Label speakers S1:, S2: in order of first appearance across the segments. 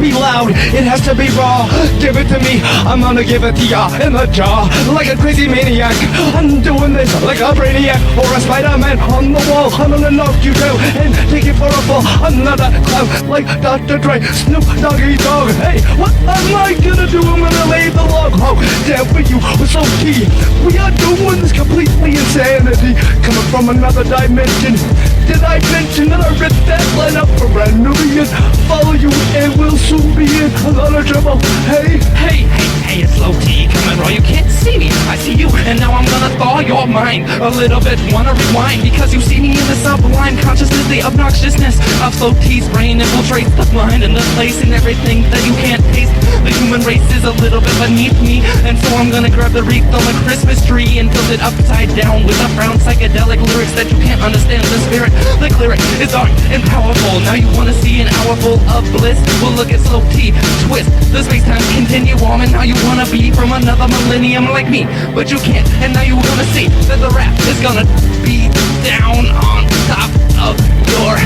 S1: be loud, it has to be raw. Give it to me, I'm gonna give it to ya in the jaw. Like a crazy maniac, I'm doing this like a brainiac or a Spider-Man on the wall. I'm gonna knock you down and take you for a fall. Another clown like Dr. Dre, Snoop Doggy Dogg. Hey, what am I gonna do? I'm gonna lay the log. Oh, damn for you, we're so key. We are doing this completely insanity. Coming from another dimension. Did I mention that I ripped that line up for brand new beginners? Follow you and we'll soon be in a lot of trouble. Hey, it's Sloe-T coming raw. You can't see me, I see you, and now I'm gonna thaw your mind a little bit. Wanna rewind because you see me in the sublime consciousness. The obnoxiousness of Sloe-T's brain infiltrates the mind and the place and everything that you can't taste. The human race is a little bit beneath me, and so I'm gonna grab the wreath on the Christmas tree and tilt it upside down with a brown psychedelic lyrics that you can't understand. The spirit, the lyric is dark and powerful. Now you wanna see an hour full of bliss? Well, look at Sloe-T twist the space-time continuum, and now you wanna be from another millennium like me, but you can't. And now you're gonna see that the rap is gonna be down on top of your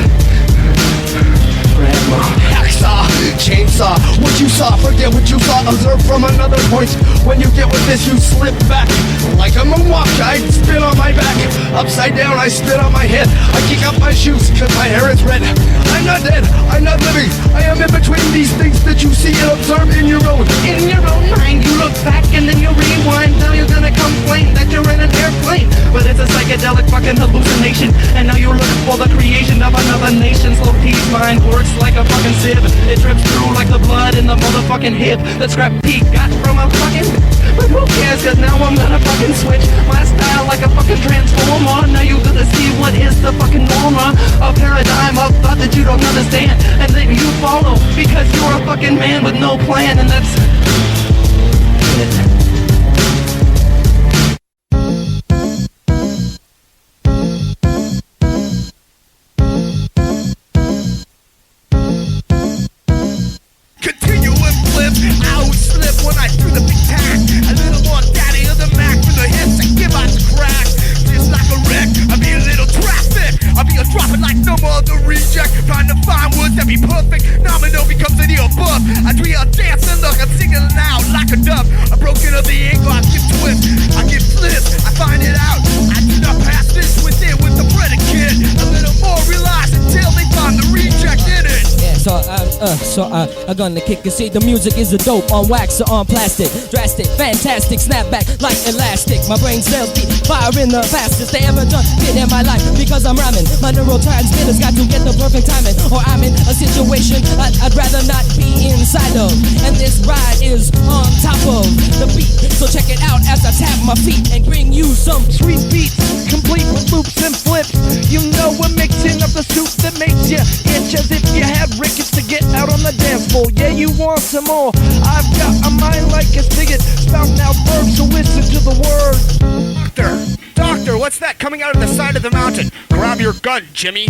S1: grandma. Hacksaw, chainsaw, what you saw, forget what you saw. Observe from another point. When you get with this, you slip back like a moonwalk. I spin on my back, upside down, I spin on my head. I kick up my shoes, cause my hair is red. I'm not dead, I'm not living. I am in between these things that you see and observe in your own mind. You look back and then you rewind. Now you're gonna complain that you're in an airplane, but it's a psychedelic fucking hallucination. And now you're looking for the creation of another nation. Sloe-T's mind works like a fucking sieve. It drips through like the blood in the motherfucking hip that Scrap Pete got from a fucking. But who cares, cause now I'm gonna fucking switch my style like a fucking transformer. Now you gonna see what is the fucking norm, a paradigm of thought that you don't understand, and then you follow because you're a fucking man with no plan, and that's it.
S2: Continuum flip, I would slip when I do the big tack. A little more daddy of the Mack from the hips and give out the crack. Just like a wreck, I'll be a little traffic. I'll be a dropping like no other reject. Trying to find words that be perfect. Domino becomes an ear buff. I do your dance and look, I'm singing loud like a dove. I'm broken of the angle, I give twist, I give flips, I find it out. I do not pass this with it with the predicate. A little more realize until they find the reject in it.
S3: Yeah, so I'm gonna kick it. See, the music is a dope on wax or on plastic. Drastic, fantastic, snapback like elastic. My brain cells keep firing the fastest they ever done it in my life because I'm rhyming. My neurotransmitters got to get the perfect timing, or I'm in a situation I'd rather not be inside of. And this ride is on top of the beat, so check it out as I tap my feet and bring you some
S2: Sweet beats, complete with loops and flips. You know we're mixing up the soup that makes you itch as if you had rickets to get out on the dance floor. Yeah, you want some more? I've got a mind like a spigot, spouting out verbs, so listen to the word. Doctor, what's that coming out of the side of the mountain? Grab your gun, Jimmy.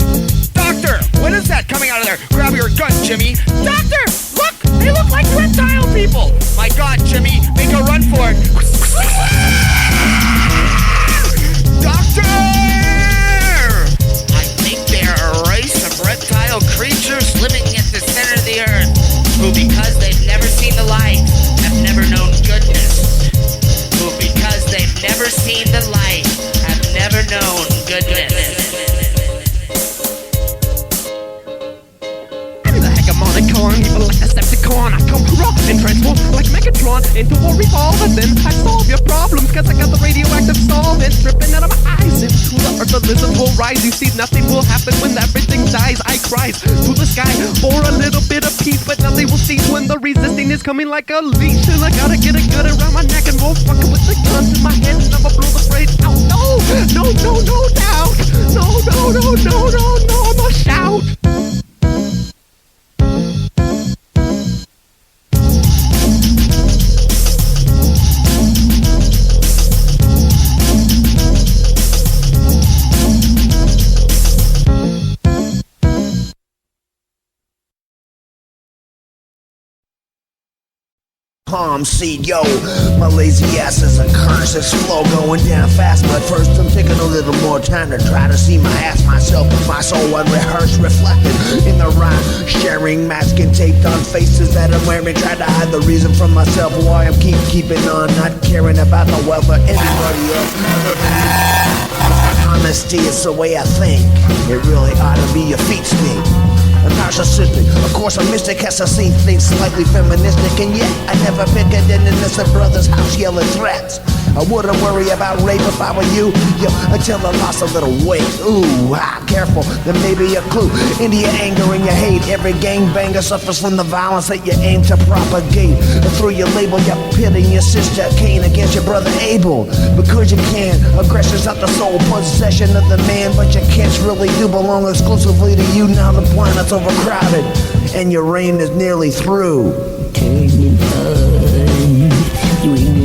S2: Doctor, what is that coming out of there? Grab your gun, Jimmy. Doctor, look, they look like reptile people. My God, Jimmy, make a run for it. Doctor! I think they're a race of reptile creatures living at the center of the earth, who because they've never seen the light, have never known goodness. Who because they've never seen the light, have never known goodness. Hegemonicorn, evil like Decepticon. I come raw and transform like Megatron into a revolver. Then I solve your problems, cause I got the radioactive solvent dripping out of my eyes. Into the earth the lizards will rise. You see, nothing will happen when everything dies. I cries to the sky for a little bit of peace, but nothing will cease when the resisting is coming like a leash. And I gotta get a gun around my neck and roll fucking with the guns in my hand, and I'ma blow the phrase out. No, no, no, no doubt. No, no, no, no, no, no, I'ma shout.
S4: palm seed, yo. My lazy ass is a curse, it's flow going down fast. But first I'm taking a little more time to try to see my ass, myself, my soul unrehearsed, reflected in the rhyme. Sharing, masking, taped on faces that I'm wearing. Try to hide the reason from myself why I'm keeping on, not caring about the wealth or anybody else. Honesty is the way I think. It really ought to be your feet speak. I'm narcissistic, of course I'm mystic, has I seen things slightly feministic, and yet I never pick an innocent brother's house yelling threats. I wouldn't worry about rape if I were you, until I lost a little weight. Ooh, careful, there may be a clue into your anger and your hate. Every gangbanger suffers from the violence that you aim to propagate. Through your label, you're pitting your sister Cain against your brother Abel, because you can. Aggression's not the sole possession of the man, but your kids really do belong exclusively to you. Now the planet's overcrowded, and your reign is nearly through.
S5: Turning on, doing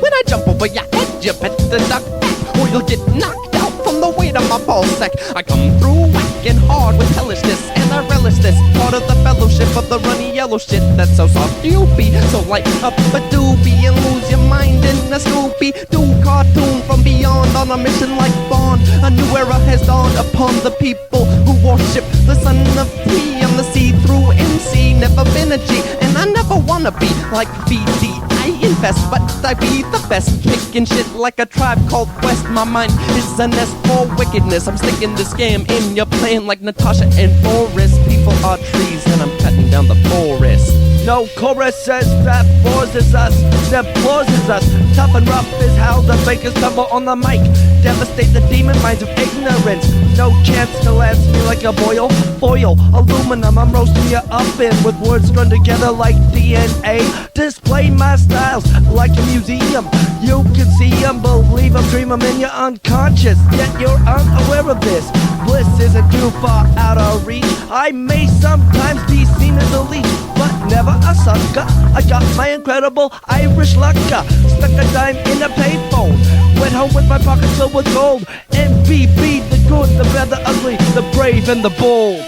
S2: when I jump over your head, you better duck back, or you'll get knocked out from the weight of my ball sack. I come through whacking hard with hellishness, and I relish this part of the fellowship of the runny yellow shit that's so soft you be. So light up a doobie and lose your mind in a Scooby-Doo cartoon from beyond, on a mission like Bond. A new era has dawned upon the people who worship the son of T. I'm the see-through MC, never been a G, and I never wanna be like BD. I invest, but I be the best, kicking shit like a tribe called Quest. My mind is a nest for wickedness. I'm sticking the scam in your plan like Natasha and Boris. People are trees, and I'm cutting down the forest.
S1: No chorus says that forces us, that pauses us. Tough and rough is how the fakers stumble on the mic. Devastate the demon minds of ignorance. No chance to lance me like a boil. Foil, aluminum, I'm roasting you up in with words strung together like DNA. Display my styles like a museum. You can see them, believe them, dream them in your unconscious. Yet you're unaware of this. Bliss isn't too far out of reach. I may sometimes be seen as a leech, but never a sucker. I got my incredible Irish lucker. Stuck a dime in a payphone. Went home with my pockets filled with gold. MVB, the good, the bad, the ugly, the brave, and the bold.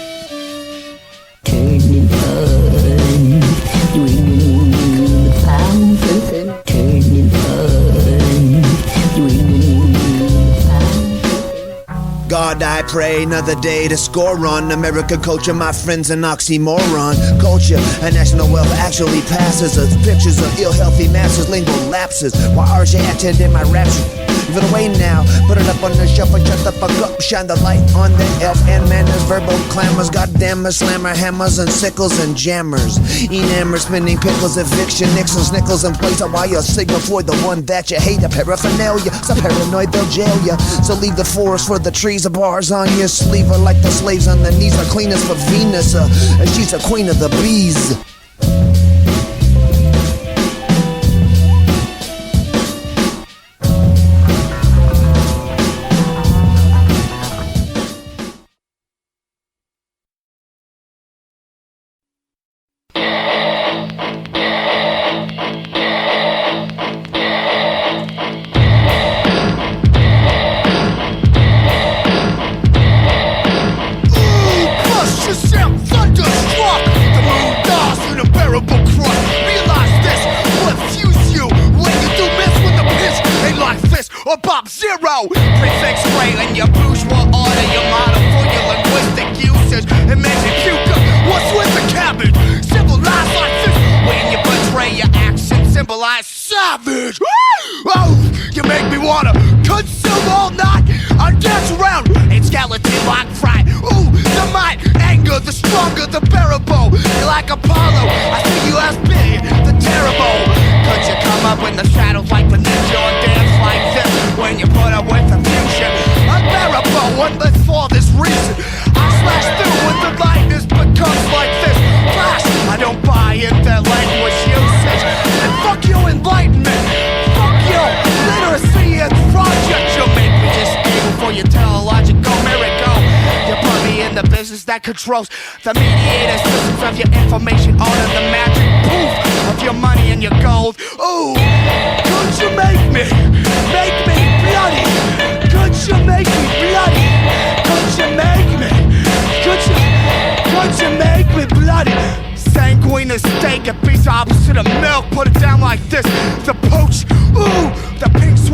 S5: turning on, doing the pound, turning on, doing the pound.
S4: God, I pray another day to score on. American culture, my friends, an oxymoron. Culture and national wealth actually passes us. Pictures of ill-healthy masses, lingual lapses, while RJ acted in my rapture. Give it away now, put it up on the shelf and shut the fuck up. Shine the light on the elf and manners, verbal clamors. Goddamn slammer, hammers and sickles and jammers. Enamor, spinning pickles, eviction, Nixons, nickels and plates. While you're signal for the one that you hate. A paraphernalia, so paranoid they'll jail ya. So leave the forest for the trees. The bars on your sleeve are like the slaves on the knees. Are cleanest for Venus, and she's a queen of the bees.
S1: Controls the mediator systems of your information, all of the magic poof of your money and your gold. Ooh, could you make me bloody? Could you make me bloody? Could you make me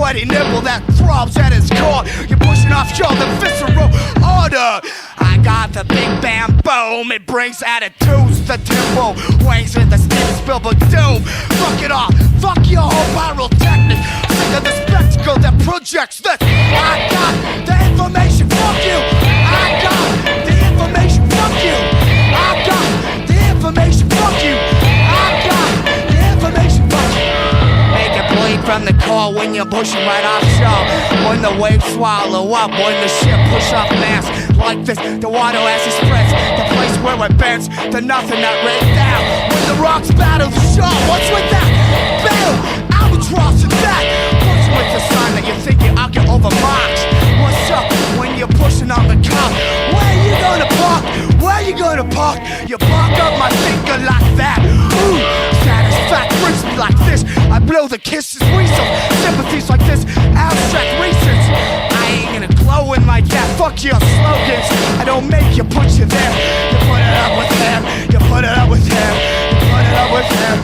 S4: sweaty nipple that throbs at its core. You're pushing off your the visceral order. I got the big bam boom, it brings attitudes to tempo. Wings with the Steven Spielberg doom. Fuck it all, fuck your whole pyrotechnic. Sick of the spectacle that projects this. I got the information, fuck you. I got the information, fuck you. I got the information, fuck you. I got the information, fuck you. Make it bleed from the core when you're pushing right offshore. When the waves swallow up, when the ship push off mass like this, the water as it spreads, the place where it bends to nothing that rains down. When the rocks battle the shore, what's with that? Bam! Albatross and that. Pushing with the sign that you think you argue over marks. What's up when you're pushing on the cop? Where you gonna park? Where you gonna park? You park up my finger like that. Ooh, satisfaction brings me like this. I blow the kisses, weasel, sympathies like this. Abstract reasons. I ain't gonna glow in like that. Fuck your slogans. I don't make you put you there. You put it up with him. You put it up with him. You put it up with him.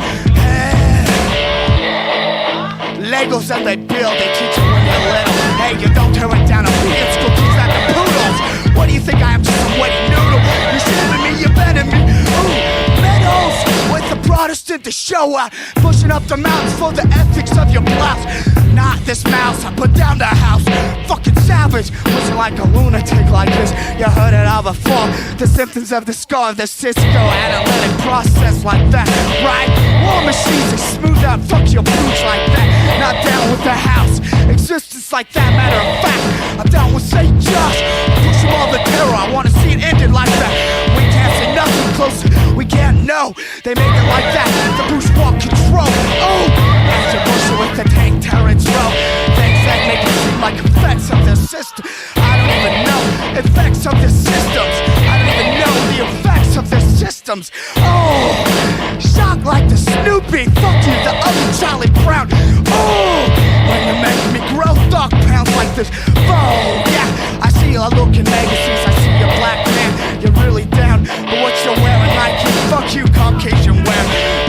S4: Legos that they build, they teach you when you're little. Hey, you don't tear it down a pin school, teach that to poodles. What do you think I am, just a wetty noodle? You're shaming me, you're betting me. Ooh, medals with the Protestant to show out. Pushing up the mountains for the ethics of your blouse. Not this mouse, I put down the house. Fucking savage, pushing like a lunatic like this. You heard it all before. The symptoms of the scar of the Cisco analytic process like that, right? War machines, they smooth out, fuck your boots like that. Not down with the house, existence like that. Matter of fact, I'm down with St. Josh. Push them all the terror, I wanna see it ended like that. We can't say nothing closer, we can't know. They make it like that, the bourgeois control. Oh, as you push it with the tank turrets row. Things that make it seem like effects of the system. I don't even know effects of the systems. I don't even know the effects of the systems. Oh, shock like the Snoopy. Fuck you, the other Charlie Brown. Oh, when you make me grow dog pounds like this. Oh, yeah, I see you look in magazines. I see you black man, you're really down. But what you're wearing, Nike, fuck you, Caucasian wear.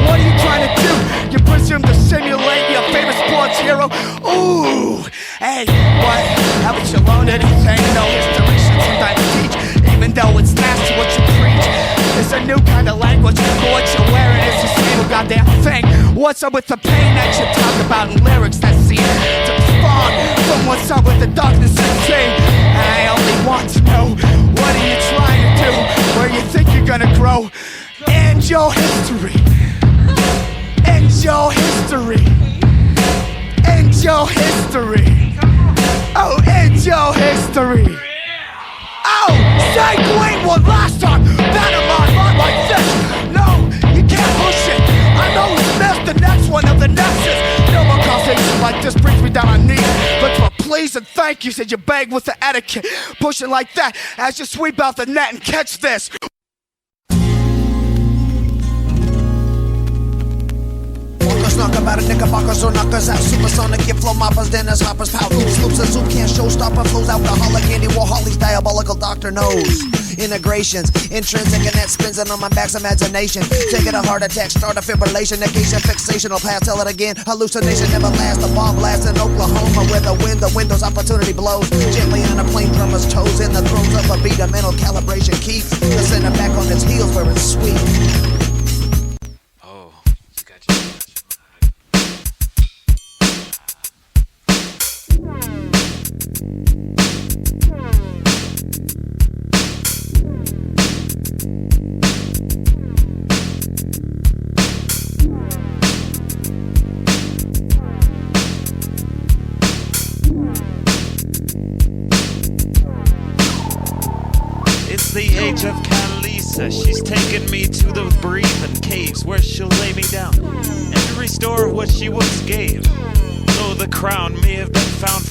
S4: What are you trying to do? You presume to simulate your favorite sports hero? Ooh, hey, what? Haven't you learned anything? No history should sometimes teach. Even though it's nasty what you preach. It's a new kind of language, but what you're wearing is the same goddamn thing. What's up with the pain that you talk about in lyrics that seem to spawn from what's up with the darkness insane? And I only want to know, what are you trying to do? Where you think you're gonna grow? End your history. End your history. End your history. Oh, end your history. Oh, say Queen one last time. Better my like this. No, you can't push it. I know who's missed the next one of the nexus. No more conversation like this brings me down on knees. Look for please and thank you. Said you beg with the etiquette. Push it like that as you sweep out the net and catch this. Knock about a knickerbockers or knockers out. Supersonic, get flow moppers, then as hoppers, power loops, loops, a zoom can't showstopper, flows alcoholic, Andy Warhol's diabolical doctor knows. Integrations, intrinsic, and that spins it on my back's imagination. Taking a heart attack, start a fibrillation, negation, fixational path, tell it again. Hallucination never lasts, a bomb blast in Oklahoma where the window's opportunity blows. Gently on a plane drummer's toes in the throes of a beat, a mental calibration keeps the center back on its heels where it's sweet.
S6: It's the age of Kalissa. She's taken me to the breathing caves where she'll lay me down and restore what she once gave. Though the crown may have been found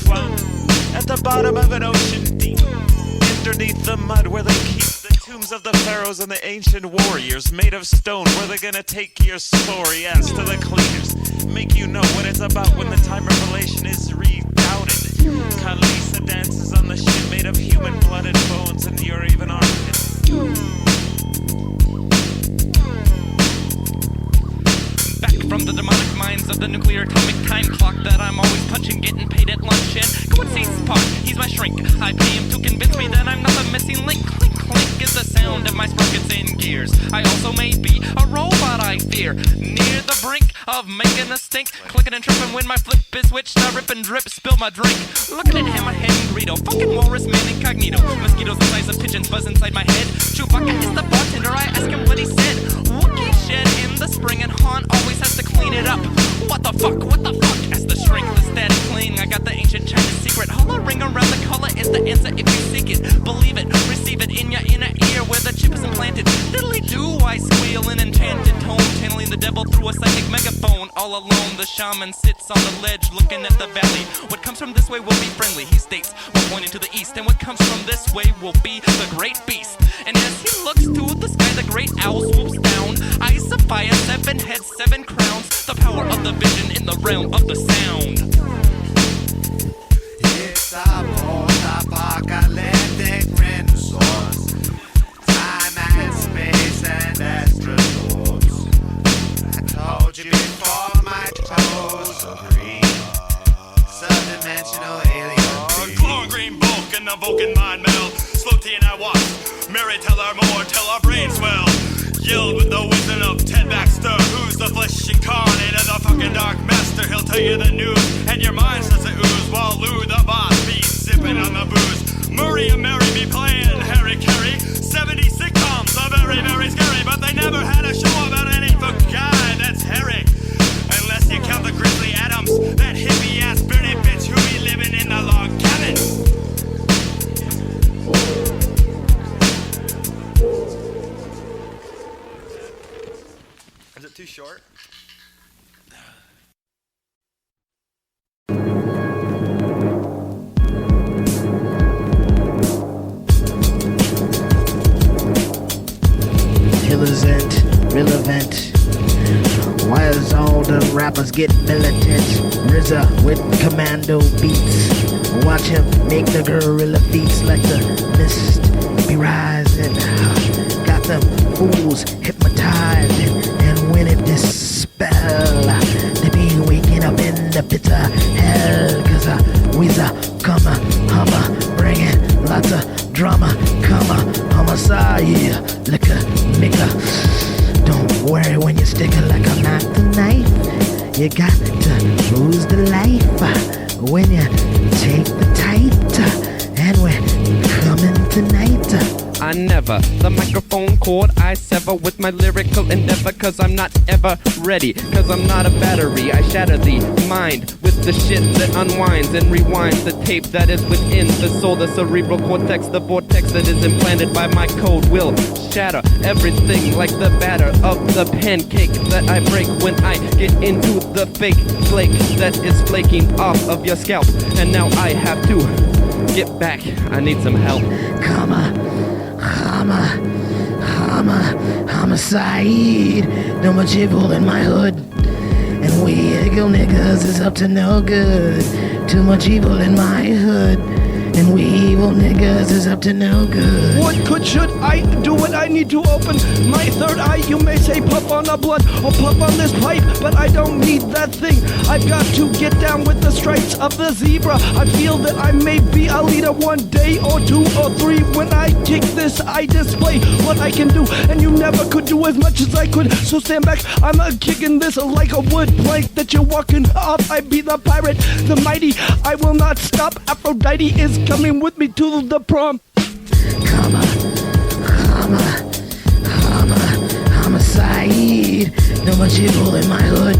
S6: at the bottom of an ocean deep, underneath the mud where they keep the tombs of the pharaohs and the ancient warriors made of stone, where they're gonna take your story as to the cleaners, make you know what it's about when the time revelation is redoubted. Kalissa dances on the shit made of human blood and bones, and you're even armpits.
S2: Back from the demonic minds of the nuclear atomic time clock that I'm always punching, getting paid at missing link. Clink, clink is the sound of my sprockets in gears. I also may be a robot, I fear. Near the brink of making a stink. Clicking and tripping when my flip is switched. I rip and drip, spill my drink. Looking at him, I head and Greedo. Fucking walrus man incognito. Mosquitoes the size of pigeons buzz inside my head. Chewbacca is the bartender, I ask him what he said. Wookie shed in the spring and Han always has to clean it up. What the fuck, as the shrink, the static clean. I got the ancient Chinese secret. Hollering around the collar is the answer if you seek it. Believe it, receive it in your inner ear where the chip is implanted. Diddly do I squeal in enchanted tone, channeling the devil through a psychic megaphone. All alone, the shaman sits on the ledge looking at the valley. What comes from this way will be friendly, he states, while pointing to the east. And what comes from this way will be the great beast. And as he looks to the sky, the great owl swoops down. Eyes of fire, 7 heads, 7 crowns. The power of the vision in the realm of the sound.
S7: It's a post-apocalyptic renaissance. Time and space and astronauts. I told you before my toes are green. Subdimensional alien.
S8: Chlorine green bulk and the Vulcan mind meld. Sloe-T and I watch. Mary tell her more till our brains swell. Yield with the wisdom of Ted Baxter, who's the flesh incarnate of the fucking Dark Master. He'll tell you the news, and your mind starts to ooze while Lou the boss be sipping on the booze. Murray and Mary be playing Harry Carey. 70 sitcoms are very, very scary, but they never had a show about any fuck guy that's hairy. Unless you count the Grizzly Adams, that hippie-ass Bernie bitch who be living in the log cabin. Is it too short?
S4: Relevant, relevant. Why does all the rappers get militant? RZA with commando beats. Watch him make the gorilla feats like the mist be rising. Got them fools hypnotizing, and when it dispel, they be waking up in the pit of hell. Cause we's a comma, hummer, bringing lots of drama, comma, homicide, yeah, liquor, nigga. Don't worry when you stick it like a knife to knife. You got to lose the life when you take the tight, and we're coming tonight.
S2: I never, the microphone cord I sever with my lyrical endeavor. Cause I'm not ever ready, cause I'm not a battery. I shatter the mind with the shit that unwinds and rewinds the tape that is within the soul. The cerebral cortex, the vortex that is implanted by my code will shatter everything like the batter of the pancake that I break when I get into the fake flake that is flaking off of your scalp. And now I have to get back, I need some help.
S4: Homicide. No much evil in my hood, and we ego niggas is up to no good. Too much evil in my hood, and we evil niggas is up to no good.
S1: What should I do when I need to open my third eye? You may say puff on the blood or puff on this pipe, but I don't need that thing. I've got to get down with the stripes of the zebra. I feel that I may be a leader one day or 2 or 3. When I kick this, I display what I can do, and you never could do as much as I could. So stand back, I'm kicking this like a wood plank that you're walking off. I be the pirate, the mighty, I will not stop. Aphrodite is coming with me to the prom.
S4: Homicide. No much evil in my hood,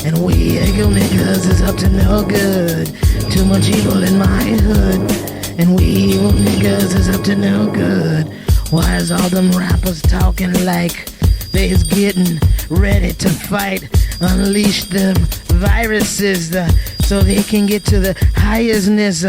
S4: and we ego niggas is up to no good. Too much evil in my hood, and we evil niggas is up to no good. Why is all them rappers talking like they's getting ready to fight? Unleash them viruses so they can get to the highestness,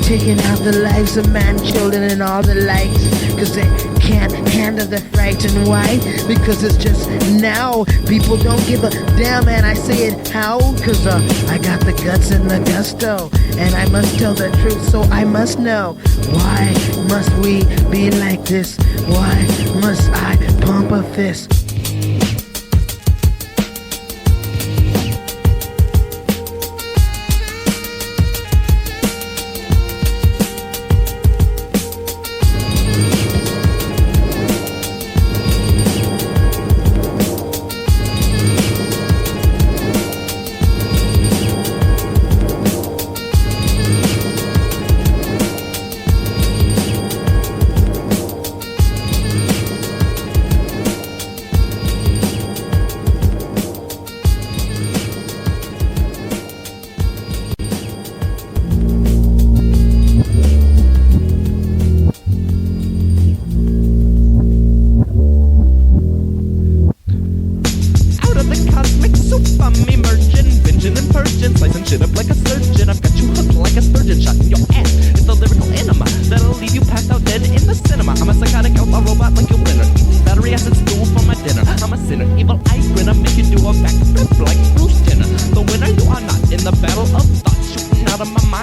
S4: taking out the lives of man, children, and all the likes. Cause they can't handle the fright. And why? Because it's just now. People don't give a damn, and I say it how? Cause I got the guts and the gusto, and I must tell the truth, so I must know. Why must we be like this? Why must I pump a fist?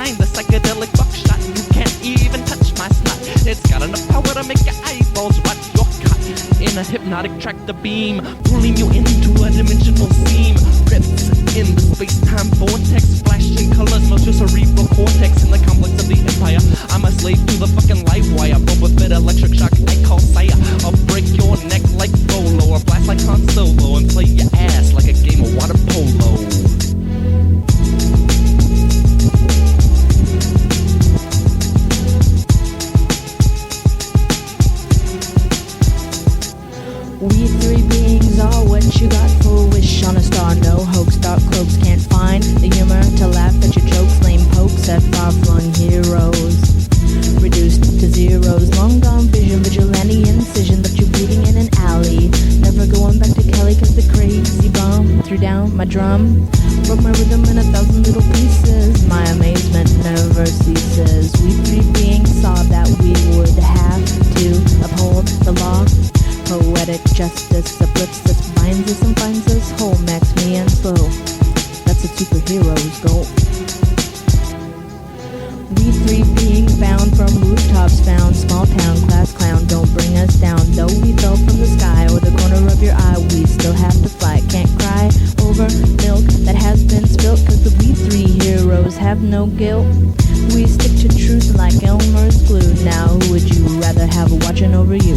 S2: find the psychedelic buckshot. You can't even touch my snot. It's got enough power to make your eyeballs rot. You're caught in a hypnotic tractor beam, pulling you into a dimensional seam. Rips in the space-time vortex, flashing colors melt your cerebral cortex. In the complex of the empire, I'm a slave to the fucking live wire. Boba Fett electric shock, I call sire. I'll break your neck like Bolo, or blast like Han Solo, and play your ass like a game of water polo.
S5: We three beings are what you got for a wish on a star. No hoax, dark cloaks can't find the humor to laugh at your jokes. Lame pokes at far-flung heroes, reduced to zeros. Long gone vision, vigilante incision left you bleeding in an alley. Never going back to Kelly cause the crazy bum threw down my drum, broke my rhythm in 1,000 little pieces. My amazement never ceases. We three beings saw that we would have to uphold the law. Poetic justice, a blips that binds us and finds us whole. Max, me, and Sloe. That's what superheroes go. We three being bound from rooftops found. Small town, class clown, don't bring us down. Though we fell from the sky or the corner of your eye, we still have to fly. Can't cry over milk that has been spilt, cause the we three heroes have no guilt. We stick to truth like Elmer's glue. Now who would you rather have watching over you?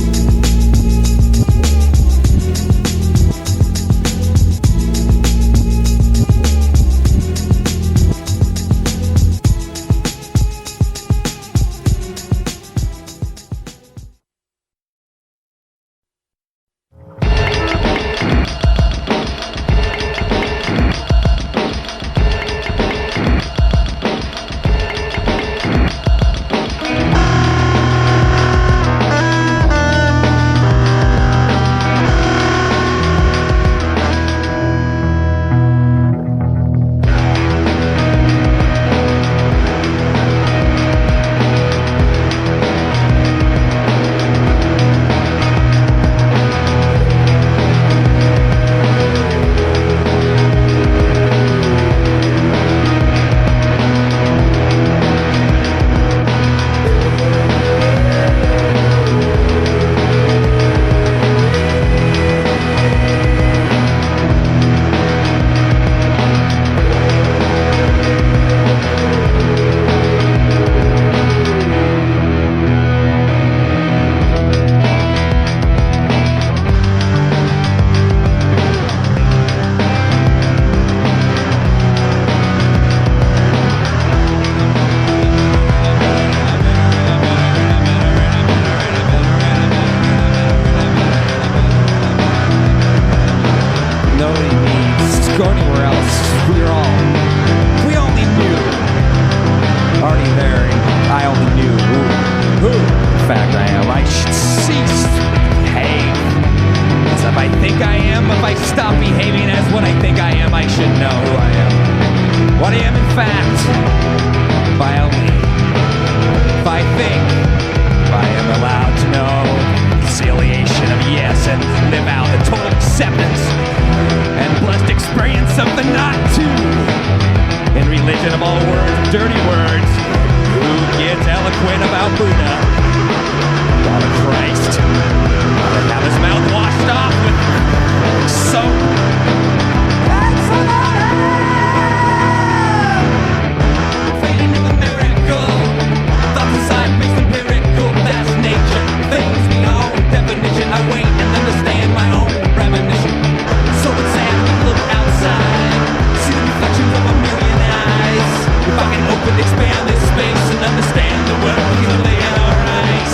S3: Expand this space and understand the world we can lay in our eyes.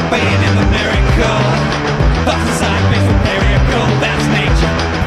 S3: Fading in the miracle, thoughts inside, face a miracle, that's nature.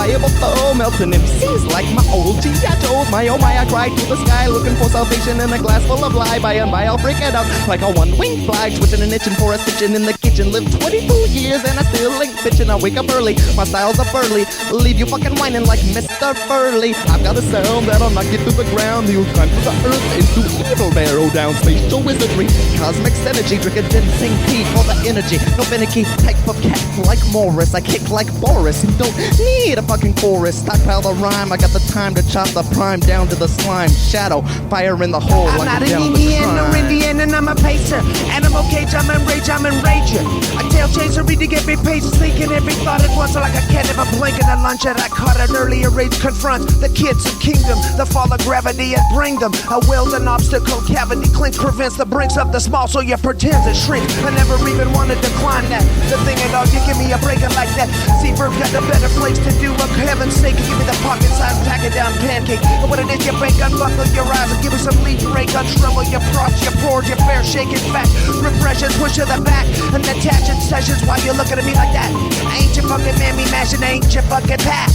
S1: unreliable foe, melting MCs like my old G.I. Joes. My oh my, I cry to the sky, looking for salvation in a glass full of lie. By and by, I'll freak it out like a one-winged fly, twitching and itching for a stitching in the kitchen. Lived 22 years and I still ain't bitching. I wake up early, my style's up early, leave you fucking whining like Mr. Burley. I've got a sound that'll knock you to the ground. You'll climb to the earth into evil, barrow down spatial wizardry, cosmic synergy, drink a ginseng tea for the energy. No finicky type of cat like Morris, I kick like Boris. Don't need a fucking chorus, stockpile the rhyme. I got the time to chop the prime down to the slime. Shadow, fire in the hole.
S4: I'm
S1: like
S4: not
S1: a
S4: an Indian or Indian, and I'm a pacer. Animal cage, I'm enraged, I'm enrager. A tail chaser, read to get me pages, thinking every thought at once like a cat never blinking. A lunch that I caught an earlier rage confronts the kids of kingdom, the fall of gravity and bring them. A will's an obstacle cavity, clink prevents the brinks of the small, so you pretend to shrink. I never even wanted to climb that. The thing at all, you give me a breaking like that. See, Verb got a better place to do. For heaven's sake, give me the pocket size, pack it down pancake. And what it is, you bake, unbuckle your eyes and give me some leaf rake, unstruggle your props, your pores, your fair shake it back. Repressions push to the back and attach in sessions while you're looking at me like that. Ain't your fucking mammy mashing, ain't your fucking pat.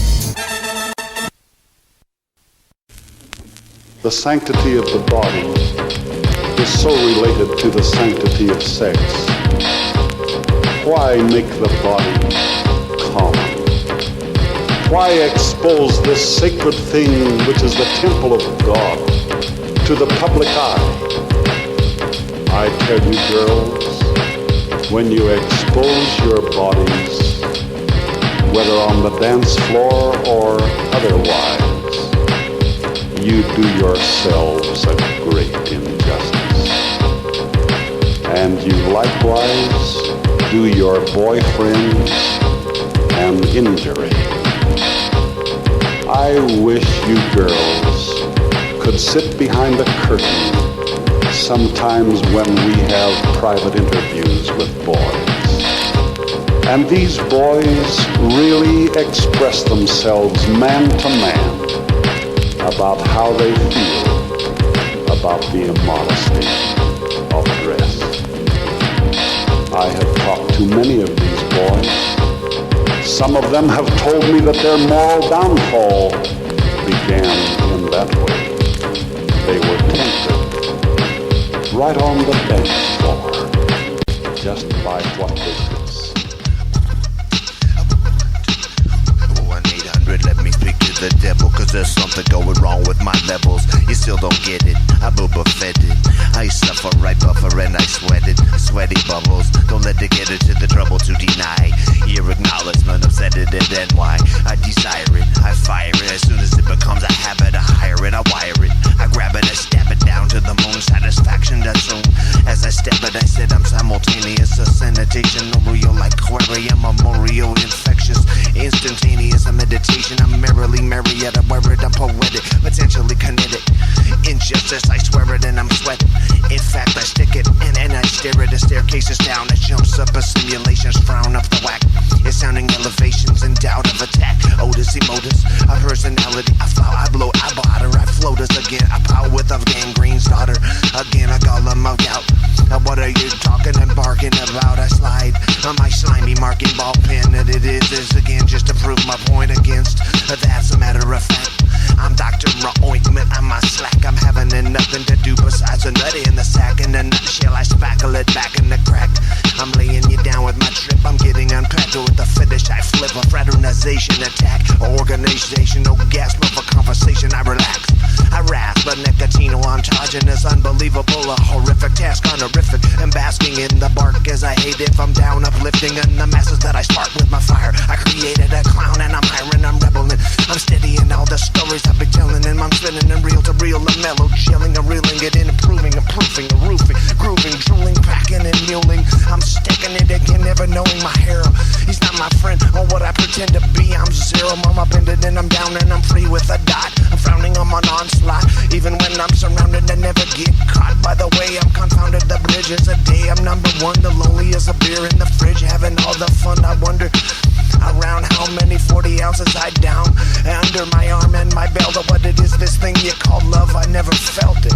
S9: The sanctity of the body is so related to the sanctity of sex. Why make the body common? Why expose this sacred thing, which is the temple of God, to the public eye? I tell you, girls, when you expose your bodies, whether on the dance floor or otherwise, you do yourselves a great injustice. And you likewise do your boyfriends an injury. I wish you girls could sit behind a curtain sometimes when we have private interviews with boys. And these boys really express themselves man to man about how they feel about the immodesty of dress. I have talked to many of these boys. Some of them have told me that their moral downfall began in that way. They were tempted right on the dance floor just by what they could see.
S7: 1-800, let me speak to the devil, cause there's something going wrong with my levels. You still don't get it, I booba fed it. I suffer, I buffer, and I sweat it. Sweaty bubbles, don't let it get into the trouble to deny your acknowledgement of said it and then why. I desire it, I fire it. As soon as it becomes a habit, I hire it, I wire it. I grab it, I stab it down to the moon. Satisfaction that's soon. As I step it, I said I'm simultaneous. A sanitation, no real like aquarium, memorial, infectious, instantaneous. A meditation, I'm merrily merry at a word, I'm poetic, potentially kinetic. Injustice, I swear it and I'm sweating. In fact, I stick it in and I stare at the staircases down. It jumps up a simulation's frown up the whack. It's sounding elevations in doubt of attack. Otis, emotus, a personality. I flow, I blow, I bother, I float us again. I power with a gangrene's daughter. Again, I call them out. What are you talking and barking about? I slide on my slimy marking ball pen. And it is again just to prove my point against. That's a matter of fact. I'm Dr. Ointment, I'm my slack. I'm having nothing to do besides a nut in the sack. In a nutshell, I spackle it back in the crack. I'm laying you down with my trip. I'm getting unpacked with the finish. I flip a fraternization attack. Organization, no gasp of a conversation. I relax. I rasp a nicotino. I'm charging this unbelievable, a horrific task, honorific. And basking in the bark as I hate if I'm down, uplifting. And the masses that I spark with my fire. I created a clown and I'm hiring, I'm rebelling. I'm steady in all the stories I've been telling. And I'm spinning and reel to reel, a mellow, chilling, and reeling it in, improving, and proofing, a roofing, grooving, drooling, packing and muling. I'm sticking it again, never knowing my hero. He's not my friend or what I pretend to be. I'm zero, I'm upended and I'm down and I'm free with a dot. I'm frowning on my onslaught, even when I'm surrounded. I never get caught by the way I'm confounded. The bridge is a day, I'm number one. The lonely as a beer in the fridge, having all the fun. I wonder around how many 40 ounces I down under my arm and my belt. Or what it is, this thing you call love, I never felt it.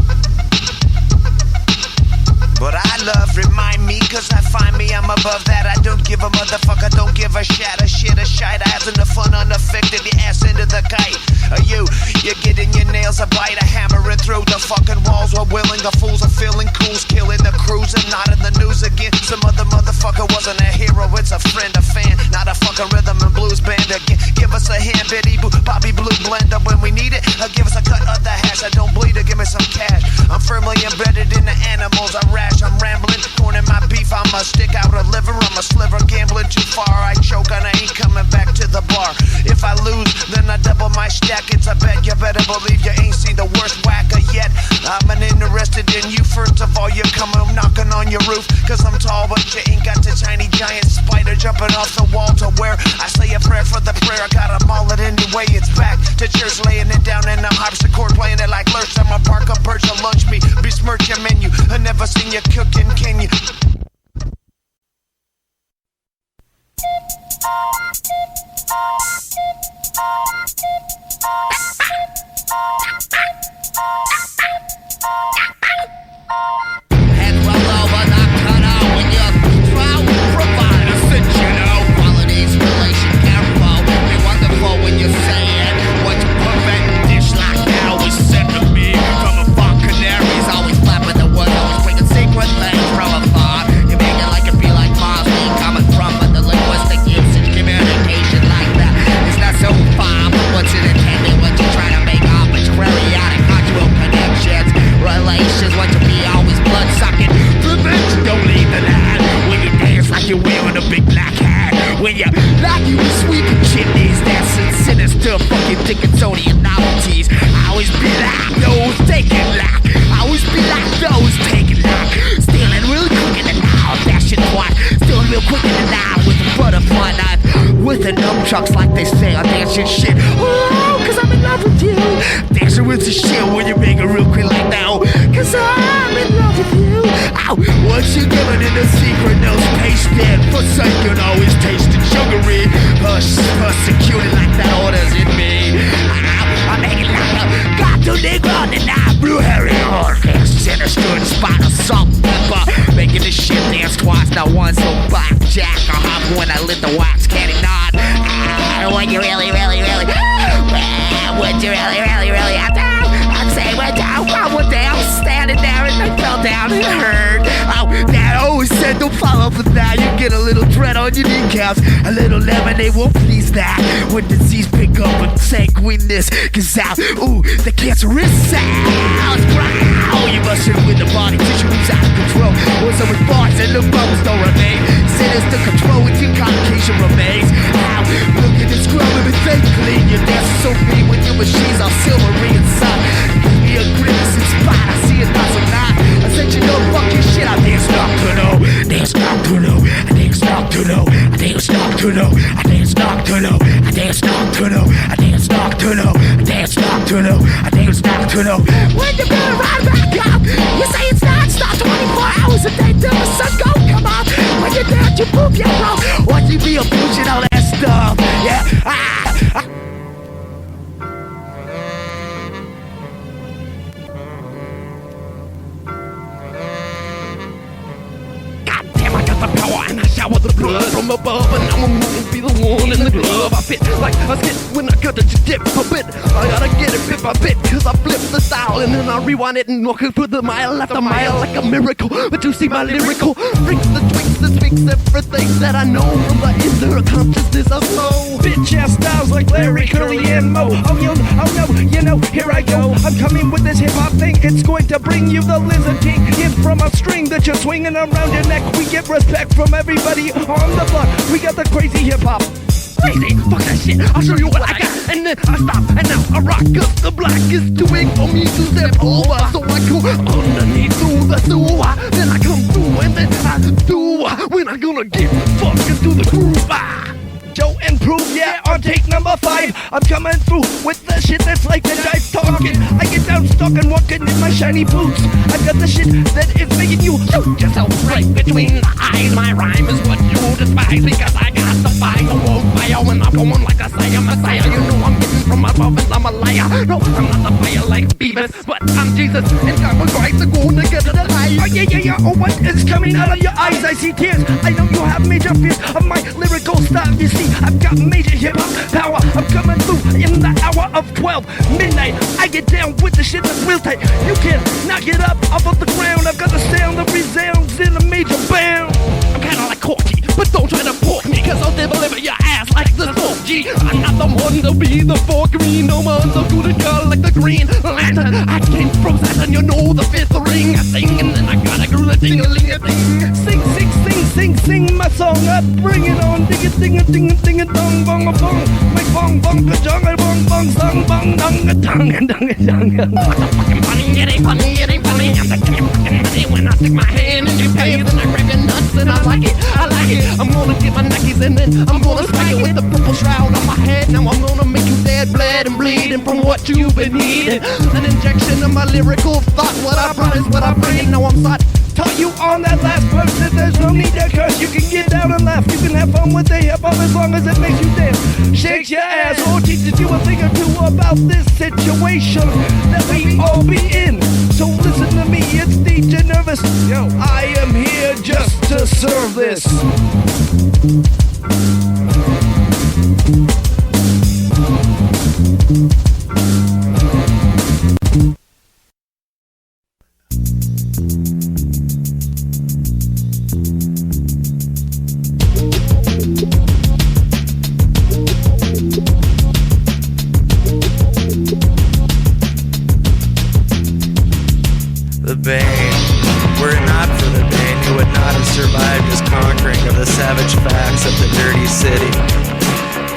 S7: But I love, remind me, cause I find me, I'm a
S4: above that, I don't give a motherfucker, don't give a shit. A shite ass and the fun unaffected, the ass into the kite. You're getting your nails a bite, a hammering through the fucking walls. We're willing, the fools are feeling cool, killing the crews and not in the news again. Some other motherfucker wasn't a hero, it's a friend, a fan, not a fucking rhythm and blues band again. Give us a hand, Betty Boo, Bobby Blue Blender when we need it. Give us a cut of the hash, I don't bleed or give me some cash. I'm firmly embedded in the animals, I rash, I'm rambling, corning my beef, I'm a stick out a liver, I'm a sliver, gambling too far, I choke and I ain't coming back to the bar. If I lose, then I double my stack, it's a bet, you better believe you ain't seen the worst whacker yet. I'm interested in you, first of all, you come knocking on your roof, cause I'm tall, but you ain't got the tiny giant spider jumping off the wall to where I say a prayer for the prayer, I gotta maul it anyway, it's back to church, laying it down in the harpsichord, playing it like lurch, I'm a park up perch, a lunch me, besmirch your menu, I never seen you cooking, can you?
S10: Head rolled over, not cut out when you try to provide a cinch, you know. Qualities, relation, careful, be wonderful when you say it. What you perfect dish like that always sent to me from afar. Canaries always flapping the wood, always bringing secret things from afar. You make it like it be like Mars, we coming from, but the linguistic usage, communication like that. It's not so far, but what's it intended? What you try to make up? It's periodic, conjugal connections, relations. What you be always blood sucking. Prevention, don't leave the land. When you dance like you're wearing a big black hat. When you like you were sweeping chimneys, dancing sinister, fucking Dickinsonian novelties. I always be like those taking like. I always be like those taking like. Stealing real quick in the now, that shit what? Stealing real quick in the now with a butterfly knife. With the nunchucks like they say on dancing shit. Oh, cause I'm in love with you. Dancing with the shit when you make it real quick like that. Cause I'm in love with you. Ow, once you're given in a secret, no space then. Forsaken, always tasting sugary. Persecuted like that orders in me. Ow, I make it like a got to nigga on the night. Blue hairy orphans, sinister in spot of salt and pepper. Making this shit dance twice, not once. So blackjack or hop when I lit the wax candy nod. When you really, really, really, would you really, really, really have to? I'd say we're down, one day I was standing there and I fell down and hurt. Oh, that always said don't fall for that. You get a little dread on your kneecaps. A little lemonade won't please that. When disease pick up and sanguineness gets out. Ooh, the cancer is sound. Growl. You busted with the body tissue moves out of control. What's up with bars and the bubbles don't remain. Sinister control with your convocation remains. Ow, look at this scrub and fake clean. Your dance is so mean when your machines are silvery inside. Give me a grimace in spot. I see it not so not. I said you know fuck your shit. I dance nocturnal. Dance nocturnal. I dance nocturnal. I dance nocturnal. I dance nocturnal. I dance nocturnal. I dance nocturnal. I dance nocturnal. I dance nocturnal. When you better ride back up. You say it's non-stop 24 hours a day till the sun go come up. When you dance you poop your bro. Watch you be abusing all that stuff. Yeah.
S2: The power and I shower the blood from above, and I'ma be the one in the glove. I fit like a skit when I cut it to dip a bit. I gotta get it bit by bit, cause I flip the style and then I rewind it and walk it through the mile after mile like a miracle. But you see my lyrical brings the tweaks that speaks everything that I know from the inner consciousness of soul.
S1: Bitch ass styles like Larry, Curly, and Mo. Oh no, you know, here I go. I'm coming with this hip hop thing. It's going to bring you the lizard king. In from a string that you're swinging around your neck. We get respect from everybody on the block. We got the crazy hip hop.
S2: Crazy, fuck that shit, I'll show you what I got. And then I stop, and now I rock. Cause the black is too big for me to step over. So I go underneath through the sewer. Then I come through, and then I do. When I gonna get fucking to the groove.
S1: Joe and Prove, yeah, on take number 5. I'm coming through with the shit that's like the dive talking. I get down stalking, walking in my shiny boots. I got the shit that is making you shoot yourself right between the eyes. My rhyme is what you despise because I got the fire, world fire. When I'm going like a Messiah, you know I'm getting from above and I'm a liar. No, I'm not the fire like Beavis, but I'm Jesus and God will Christ are going to get to the high.
S10: eyes.
S1: Oh yeah, oh what is coming out of your eyes? I see tears, I know you have major fears of my lyrical style. You see, I've got major hip-hop power. I'm coming through in the hour of 12 midnight. I get down with the shit that's real tight. You can knock it up off of the ground. I've got the sound that resounds in a major bound.
S2: I'm kinda like Corky, but don't try to pork me, cause I'll deliver your ass like the 4G. I'm not the one to be the 4 green. No one's so good at girl like the Green Lantern. I came from Saturn, you know the 5th ring. I sing and then I gotta groove a ding-a-ling-a-ding.
S1: Sing my song up, bring it on. Ding-a-ding-a-ding-a-ding-a-dong, bong-a-bong. Make bong-bong-a-jong-a-bong-bong, song-bong-dong-a-dong-a-dong-a-dong.
S2: What's the fucking funny? It ain't funny, it ain't funny. I'm the king of fucking money. When I stick my hand in your pants and I grab your nuts and I like it, I like it. I'm gonna get my neckies and then I'm gonna strike it with the purple shroud on my head. Now I'm gonna make you dead, bled and bleeding from what you've been needing. An injection of my lyrical thought. What I brought is what I bring. Now I'm sought.
S1: Tell you on that last verse that there's no need to curse. You can get down and laugh. You can have fun with the hip-hop as long as it makes you dance. Shakes your ass or teaches you a thing or two about this situation that we all be in. So listen to me, it's DJ Nervous. Yo, I am here just to serve this.
S11: The Bane. Were it not for the Bane, he would not have survived his conquering of the savage facts of the dirty city.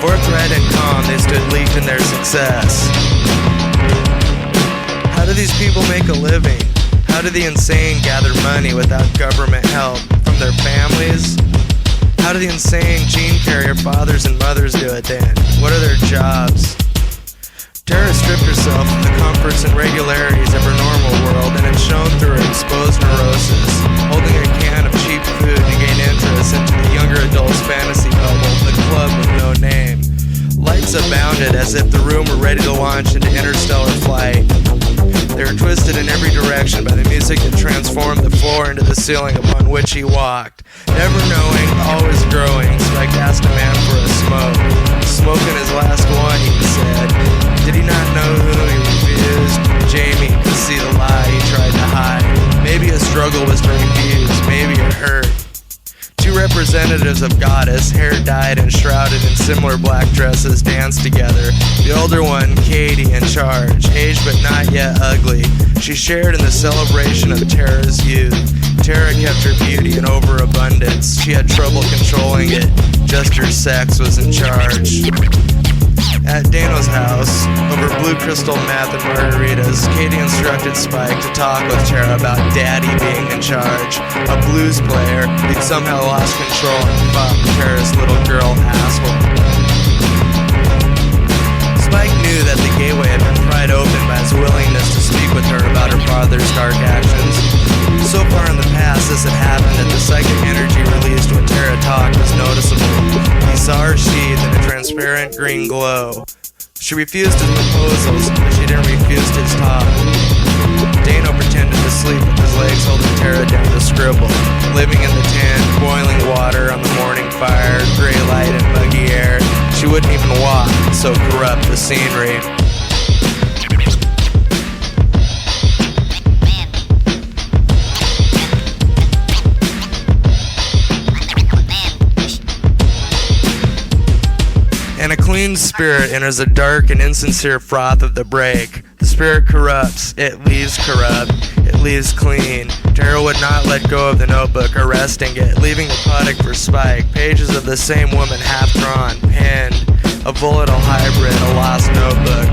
S11: Forthright and calm, they stood leagued in their success. How do these people make a living? How do the insane gather money without government help from their families? How do the insane gene carrier fathers and mothers do it then? What are their jobs? Tara stripped herself from the comforts and regularities of her normal world and had shown through her exposed neurosis, holding a can of cheap food to gain interest into the younger adult's fantasy bubble, the club with no name. Lights abounded as if the room were ready to launch into interstellar flight. They were twisted in every direction by the music that transformed the floor into the ceiling upon which he walked. Never knowing, always growing, Spike asked a man for a smoke. Smoking his last one, he said. Did he not know who he refused? Jamie could see the lie he tried to hide. Maybe his struggle was to refuse, maybe it hurt. Two representatives of Goddess, hair dyed and shrouded in similar black dresses, danced together. The older one, Katie, in charge, aged but not yet ugly. She shared in the celebration of Tara's youth. Tara kept her beauty in overabundance. She had trouble controlling it. Just her sex was in charge. At Dano's house, over blue crystal meth and margaritas, Katie instructed Spike to talk with Tara about Daddy being in charge. A blues player who'd somehow lost control and fucked Tara's little girl asshole. Spike knew that the gateway had been pried open by his willingness to speak with her about her father's dark actions. So far in the past, this had happened that the psychic energy released when Tara talked was noticeable. He saw her sheathed in a transparent green glow. She refused his proposals, but she didn't refuse his talk. Dano pretended to sleep with his legs holding Tara down to scribble. Living in the tent, boiling water on the morning fire, gray light and muggy air. She wouldn't even walk, so corrupt the scenery. And a clean spirit enters the dark and insincere froth of the break. The spirit corrupts, it leaves corrupt, it leaves clean. Tara would not let go of the notebook, arresting it, leaving the Poetic for Spike. Pages of the same woman half drawn, penned, a volatile hybrid, a lost notebook.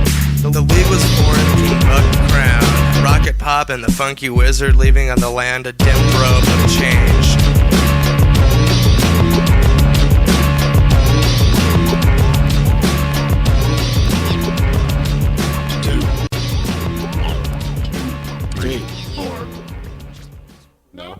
S11: The league was formed, King Buck the crown, Rocket Pop and the Funky Wizard, leaving on the land a dim robe of change.
S9: No.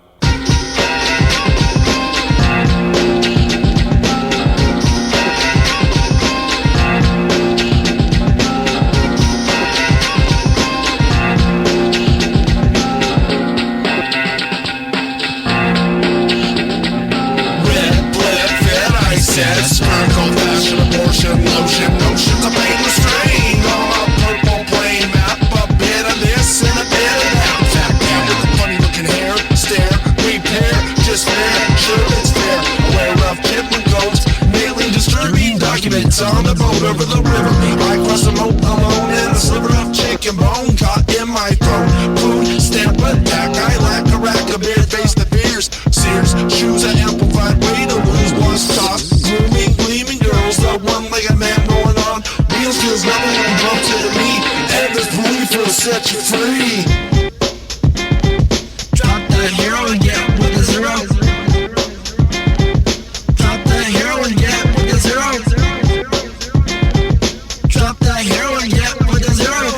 S12: sex, miracle fashion, abortion, lotion, notions of pain restrained on a purple plain map. A bit of this and a bit of that. Fat cat with a funny looking hair, stare, repair, just fair, sure it's fair. Aware of chipmunk goats, mailing disturbing documents on the boat over the river. I cross the moat alone and a sliver of chicken bone caught in my throat. Food, stamp attack, I lack a rack of beer, face the fears. Sears, shoes, an amplified way to lose, lost talk. Grooming, gleaming girls, the one-legged man rolling on wheels feels nothing when he bumps into me, and this belief will set you free. Drop the hero and get with a zero. Drop the hero and get with a zero. Drop the hero and get with a zero.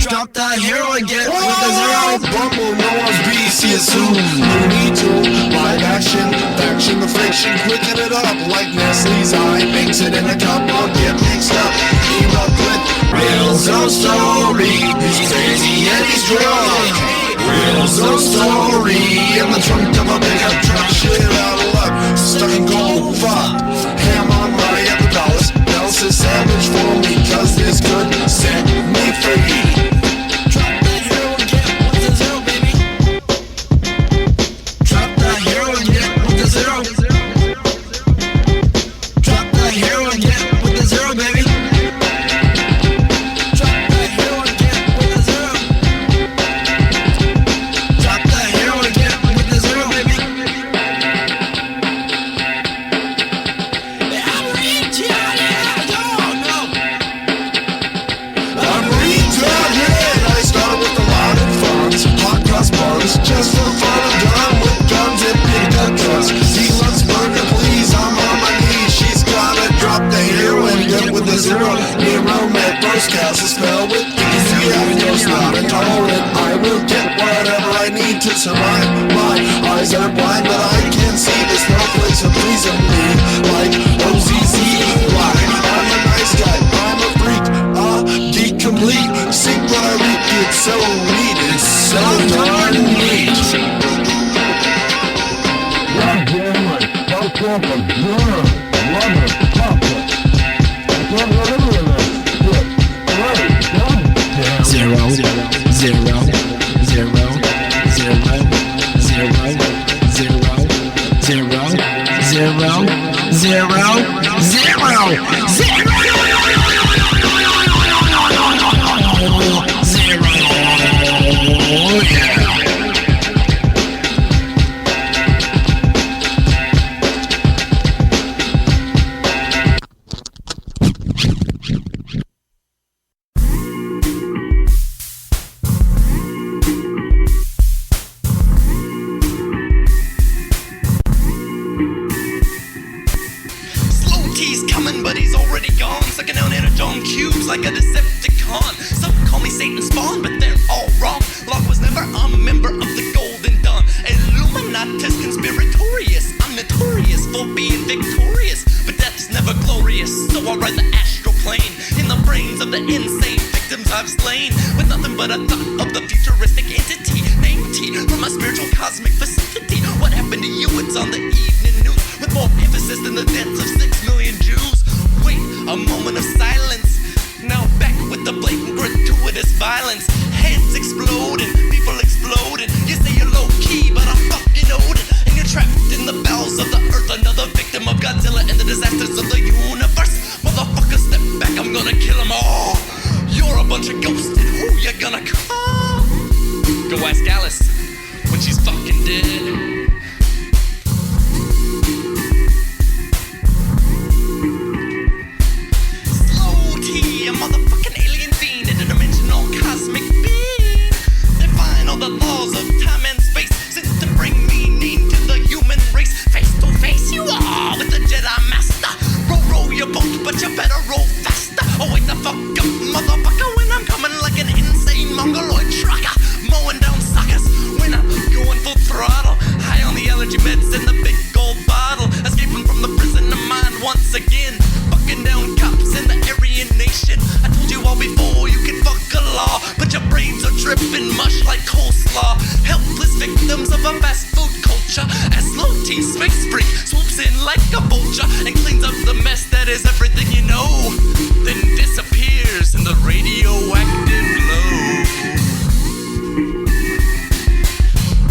S12: Drop the hero and get with a zero. Bumble, no one's BC assume. No need to. Live action, faction, the friction, quicken it up like Nestle's eye. Makes it in a cup, I'll get mixed up. Keep up with real so story. He's crazy and he's drunk. Real so story. In the trunk of a pickup truck, shit out of luck. Stuck in gold, fuck. Ham on my $100. Else is savage for me, cause this could set me free. Just for fun, I'm done with guns and pickup trucks. Ellensburg, please, I'm on my knees. She's gotta drop the heroin, get with the zero. Nero met first cast a spell with easy not intolerant. I will get whatever I need to survive. My eyes are blind, but I can see the snowflakes are pleasing me. Like OZZ, why? I'm a nice guy, I'm a freak, geek complete. Seek what I read, it's so neat, it's so darn neat.
S2: Sloe-T's coming, but he's already gone. Sucking down energon cubes like a Decepticon. Some call me Satan's spawn, but they're all wrong. Locke was never a member of the Golden Dawn. Illuminatus Conspiritorious. I'm notorious for being victorious, but death's never glorious. So I ride the astral plane in the brains of the insane victims I've slain, with nothing but a thought of the futuristic entity named T from a spiritual cosmic facility. What happened to you? It's on the evening news, with more emphasis than the deaths of 6 million Jews. Wait, a moment of silence. Now back with the blatant gratuitous violence. Heads exploding, people exploding. You say you're low-key, but I'm fucking Odin. And you're trapped in the bowels of the earth, another victim of Godzilla and the disasters of the universe. Motherfucker, step back, I'm gonna kill them all. You're a bunch of ghosts, and who you gonna call? Go ask Alice when she's fucking dead. Sloe-T, a motherfucking alien fiend, interdimensional cosmic being. Define all the laws of time and space, sent to bring meaning to the human race. Face to face you are with the Jedi Master. Roll your boat, but you better roll faster. Oh wait the fuck up, motherfucker, when I'm coming like an insane mongoloid trucker, mowing down suckers when I'm going full throttle. High on the allergy meds and the big gold bottle, escaping from the prison of mind once again. Fucking down cops in the Aryan nation. I told you all before, you can fuck a law, but your brains are dripping mush like coleslaw. Helpless victims of a fast food culture, as Sloe-T space freak swoops in like a vulture and cleans up the mess that is everything you know, then disappears in the radioactive glow.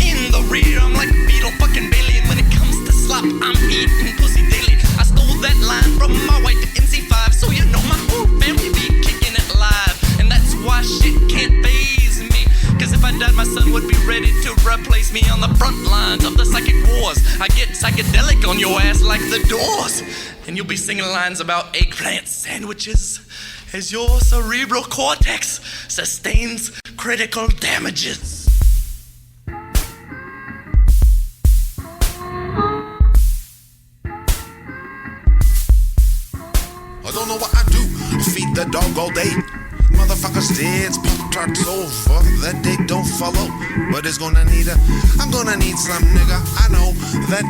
S2: In the rear, I'm like Beetle fucking Bailey, and when it comes to slop, I'm eating pussy daily. I stole that line from my white MC5, so you know my whole family be kicking it live, and that's why shit can't faze me. Cause if I died, my son would be ready to replace me on the front lines of the psychic wars. I get psychedelic on your ass like the Doors, and you'll be singing lines about eggplant sandwiches as your cerebral cortex sustains critical damages.
S12: I don't know what I do. Feed the dog all day. Motherfuckers dead, Pop-Tarts over. That they don't follow. But I'm gonna need some nigga. I know that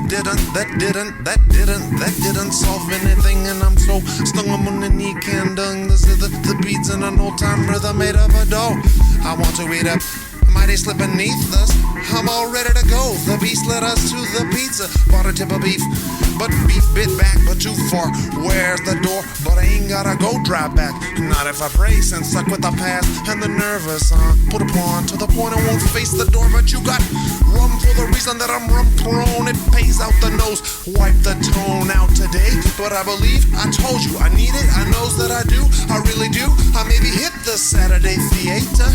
S12: didn't solve anything. And I'm so stung on the knee can dung. This is the beats in an old time rhythm made of a dough. I want to eat up. Might they slip beneath us? I'm all ready to go. The beast led us to the pizza. Bought a tip of beef, but beef bit back, but too far. Where's the door? But I ain't gotta go drive back. Not if I brace and suck with the past and the nervous. Put a pawn to the point I won't face the door. But you got rum for the reason that I'm rum prone. It pays out the nose, wipe the tone out today. But I believe I told you I need it. I knows that I do. I really do. I maybe hit the Saturday theater.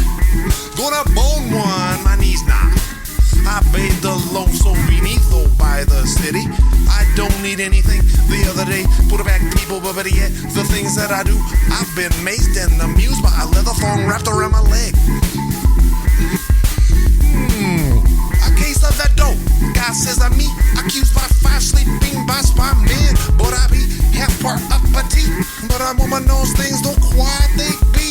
S12: Gonna bone one, my knees knock. I bathed alone so beneath, though by the city. I don't need anything. The other day, put it back people, but better yet, the things that I do. I've been mazed and amused by a leather thong wrapped around my leg. A case of that dope. God says I'm me, accused by 5 sleeping by men. But I be half part up petite. But I'm on my nose, things don't quite they be.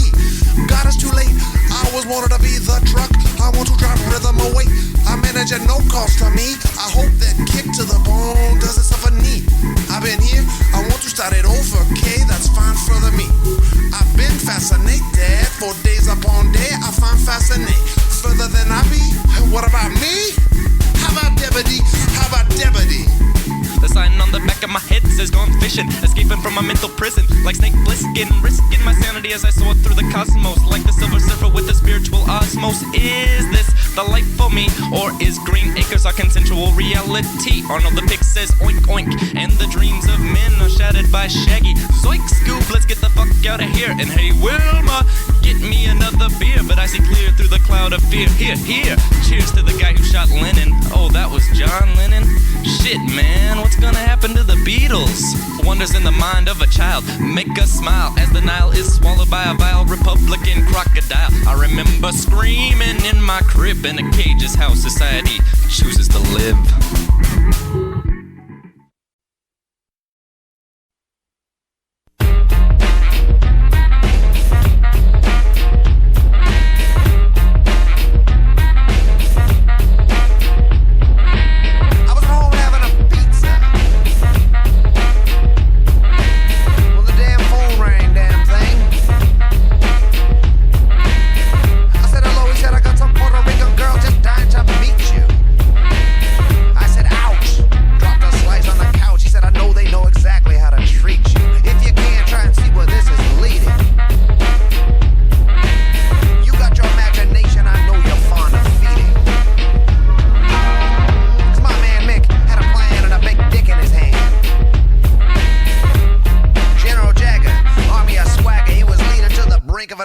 S12: God, it's too late. I always wanted to be the truck. I want to drive rhythm away. I manage at no cost to me. I hope that kick to the bone does it suffer knee. I've been here. I want to start it over. Okay, that's fine for the me. I've been fascinated for days upon day. I find fascinating further than I be. What about me? How about Debity? How about Debity?
S2: The sign on the back of my head says gone fishing, escaping from a mental prison, like Snake Plisken, risking my sanity as I soar through the cosmos, like the silver surfer with the spiritual osmos. Is this the life for me, or is Green Acres our consensual reality? Arnold the Pig says oink oink, and the dreams of men are shattered by Shaggy. Zoink Scoob, let's get the fuck out of here. And hey Wilma, get me another beer, but I see clear through the cloud of fear. Here, here, cheers to the guy who shot Lennon. Oh, that was John Lennon? Shit, man, what's gonna happen to the Beatles? Wonders in the mind of a child make us smile as the Nile is swallowed by a vile Republican crocodile. I remember screaming in my crib in a cage is how society chooses to live.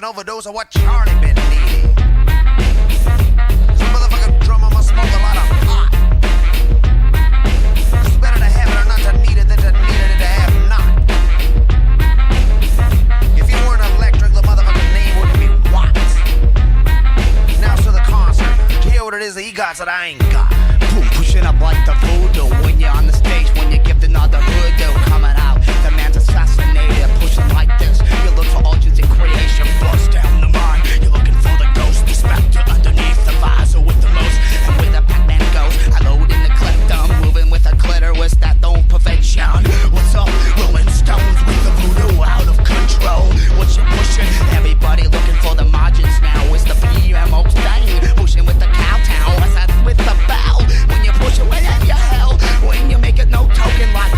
S4: Overdose of what Charlie been needing. Some motherfucking drummer must smoke a lot of pot. It's better to have it or not to need it than to need it and to have not. If you weren't electric, the motherfucking name wouldn't be Watts. Now to the concert. To hear what it is that he got that I ain't got.
S10: Boom, pushing up like the voodoo. When you're on the stage, when you're gifted all the hoodoo coming out. The man's assassinated, pushing like this. You look for origins in creation, bust down the mind. You're looking for the ghost, the specter underneath the visor with the most. And where the Pac-Man goes, I load in the clip, I'm moving with a clitoris that don't prevention. What's up, Rolling Stones with the voodoo out of control? What you pushing? Everybody looking for the margins now. It's the PMO thing, pushing with the cowtown. What's that with the bell? When you push it, when you hell, when you make it no token like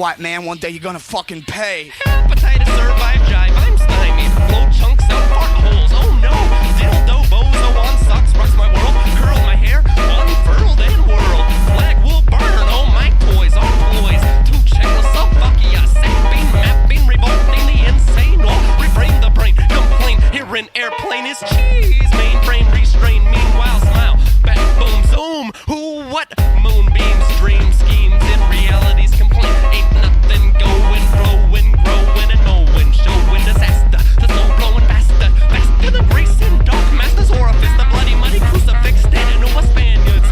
S13: white man, one day you're gonna fucking pay.
S2: Hepatitis survive jive, I'm stymied. Blow chunks out fart holes, oh no. Dildo bozo on socks rocks my world. Curl my hair, unfurled and whirled. Flag will burn, oh my toys are ploys. To Czechoslovakia, sapping, mapping, revolting the insane. Oh, refrain the brain, complain. Here an airplane is cheese. Mainframe restrain, meanwhile smile. Back boom zoom. Who what? Moonbeams, dream schemes, in reality's complaint. Ain't nothing going, growing, and knowing, showing disaster. The snow blowing faster, faster than Greece in dark masters orifice. The bloody muddy crucifix standing over Spaniards.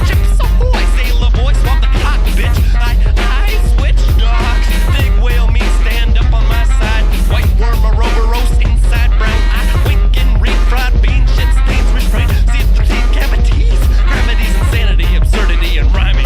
S2: Chips ahoy, sailor boy, swap the cock, bitch. I switch dogs. Big whale me stand up on my side. White worm a rover roast inside brown eye. Winking, refried bean shit stains restraint. See the teeth cavities, gravity's insanity, absurdity, and rhyming.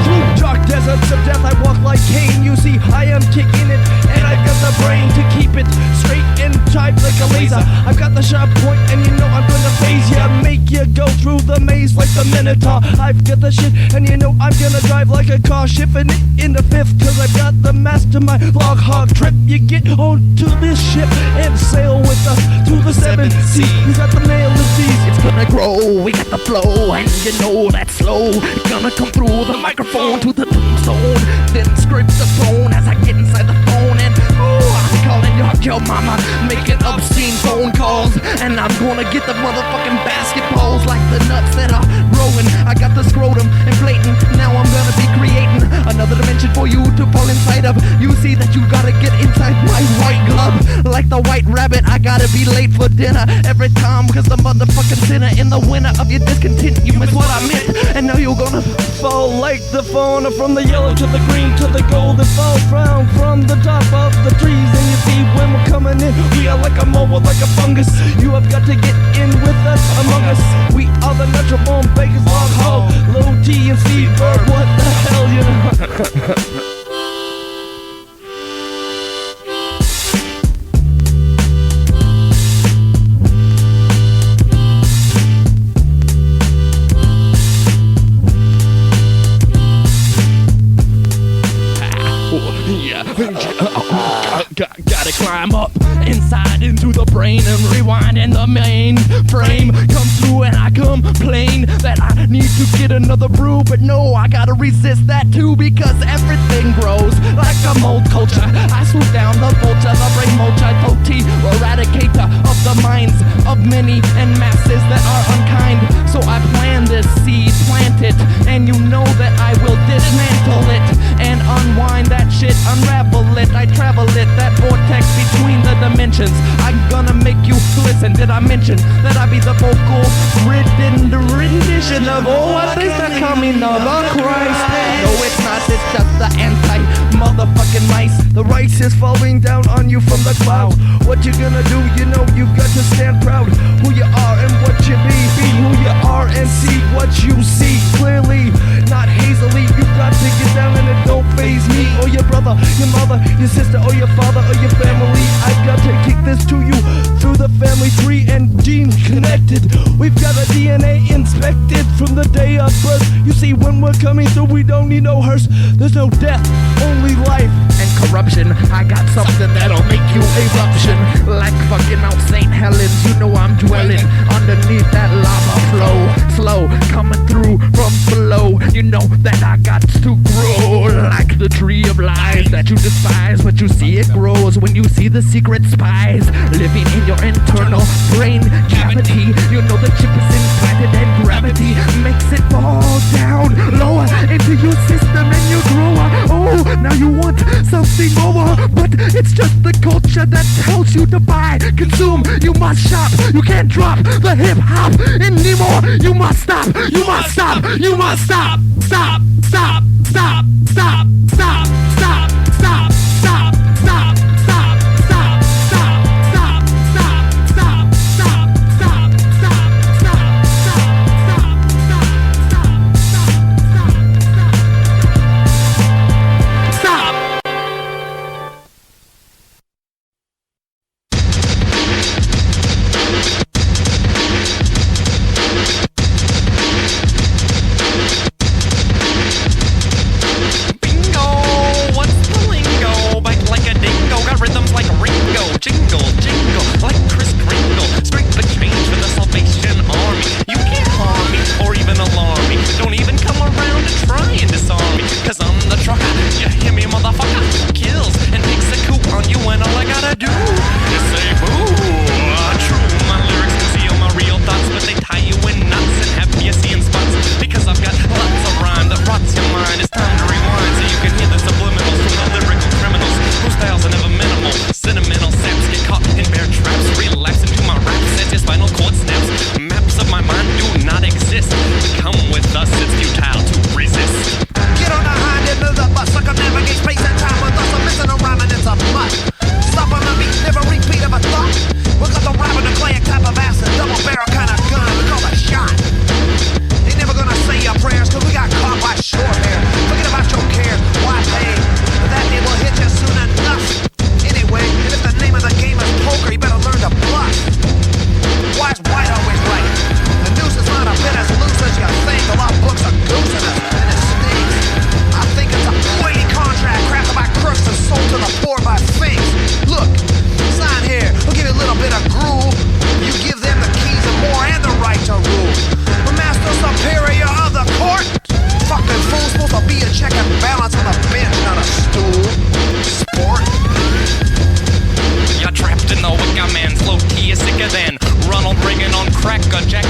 S1: Through dark deserts of death I walk like Cain. You see, I am kicking it, and I've got the brain to keep it straight and tight like a laser. I've got the sharp point, and you know I'm gonna phase ya. Make you go through the maze like the Minotaur. I've got the shit, and you know I'm gonna drive like a car, shifting it in the fifth, cause I've got the mastermind log hog trip. You get onto this ship and sail with us through the seven seas. You got the mail disease.
S2: It's gonna grow, we got the flow, and you know that's slow. Gonna come through the microphone to the tombstone, then scrape the phone as I get inside the phone. And oh, I'm calling your mama, making obscene phone calls, and I'm gonna get the motherfucking basketballs like the nuts that are growing. I got the scrotum inflating, now I'm gonna be creating another dimension for you to fall inside of. You see that you gotta get inside my white glove, like the white rabbit. I gotta be late for dinner every time, cause the motherfucking sinner in the winner of your discontent. You miss what I meant, and now you're gonna
S1: fall like the fauna, from the yellow to the green to the golden fall frown from the top of the trees. And you see when we're coming in, we are like a mobile, like a fungus. You have got to get in with us, among us. We are the natural born bakers, log ho, Sloe-T and Verb. What the hell, you know?
S2: Gotta climb up inside into the brain and rewind, and the main frame comes through and I complain that I need to get another brew, but no, I gotta resist that too, because everything grows like a mold culture. I swoop down the vulture, the brain mulcher, Sloe-T, eradicator of the minds of many and masses that are unkind. So I plan this seed, plant it, and you know that I will dismantle it and unwind that shit, unravel it, I travel it, that vortex between the dimensions. I'm gonna make you listen. Did I mention that I be the vocal rendition of all what is the coming of a Christ? No, it's not, it's just the anti-motherfucking mice.
S1: The rice is falling down on you from the clouds. What you gonna do? You know you've got to stand proud. Who you are and what you be who you are and see what you see clearly, not hazily. You've got to get down and it don't faze me or your brother, your mother, your sister, or your father, or your family. I've got to kick this to you through the family tree and genes connected. We've got a DNA inspected from the day of birth. You see, when we're coming through, we don't need no hearse. There's no death, only life
S2: and corruption. I got something that'll make you eruption, like fucking Mount St. Helens. You know I'm dwelling underneath that lava flow, slow coming through from below. You know that I got to grow like the tree of lies that you despise, but you see it grows when you see the secret spies living in your internal brain cavity. You know the chip is implanted and gravity makes it fall down lower into your system and you grow up. Oh, now you want something more, but it's just the culture that tells you to buy, consume. You must shop, you can't drop the hip hop anymore. You must stop, you must stop, you must stop, stop, stop, stop, stop, stop, stop, stop, stop, stop, stop, stop,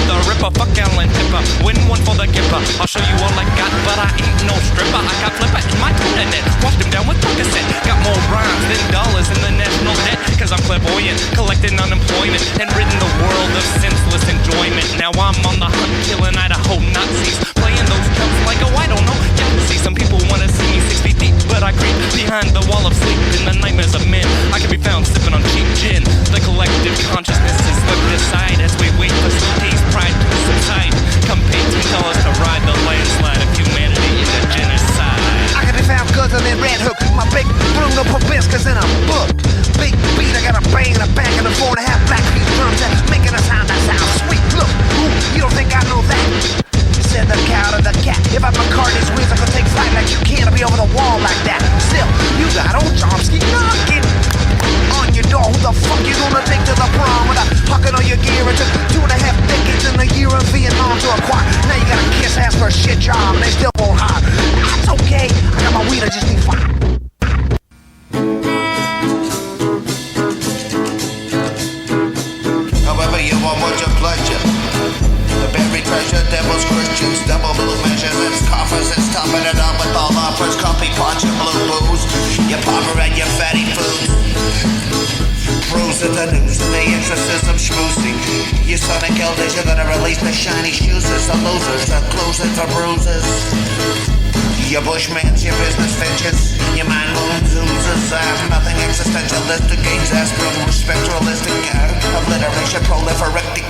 S14: the ripper, fuck Alan Tipper. Win one for the gipper. I'll show you all I got, but I ain't no stripper. I got flipper in my internet. Washed him down with Percocet. Got more rhymes than dollars in the national debt. Cause I'm clairvoyant, collecting unemployment, and ridden the world of senseless enjoyment. Now I'm on the hunt, killing Idaho Nazis, playing those jumps like, oh, I don't know, galaxy. Some people wanna see me 6 feet deep, but I creep behind the wall of sleep in the nightmares of men. I can be found sipping on cheap gin. The collective consciousness is slipped aside as we wait for Sloe-T's pride to subside. Come pay $10 to ride the landslide of humanity in a genocide.
S4: I can be found guzzling in Red Hook. My big Bruno Puppet's in a book. Big beat, I got a bang in the back of the 4.5 black piece drums that making a sound that sounds sweet. Look, ooh, you don't think I know that? Said the cow to the cat. If I McCartney's wings, I could take flight like you can. I'll be over the wall like that. Still, you got old Chomsky knocking on your door. Who the fuck you gonna take to the prom with a pocket on your gear? It took 2.5 decades in a year in Vietnam to acquire. Now you gotta kiss ass for a shit job and they still won't hire. That's okay. I got my weed, I just need fire.
S7: However you want, what's your pleasure? The buried treasure, devils, Christians, double blue measures, it's coffers, it's topping it up with all offers, coffee, punch, and blue booze, your popper and your fatty food. Bruising the news and the exorcism schmoozing. Your sonic elders, you're gonna release the shiny shoes, the losers, the closing for bruises. Your bushmans, your business ventures, your mind moons, oozes. I have nothing existentialistic, gains aspirin, spectralistic, obliteration, proliferatic,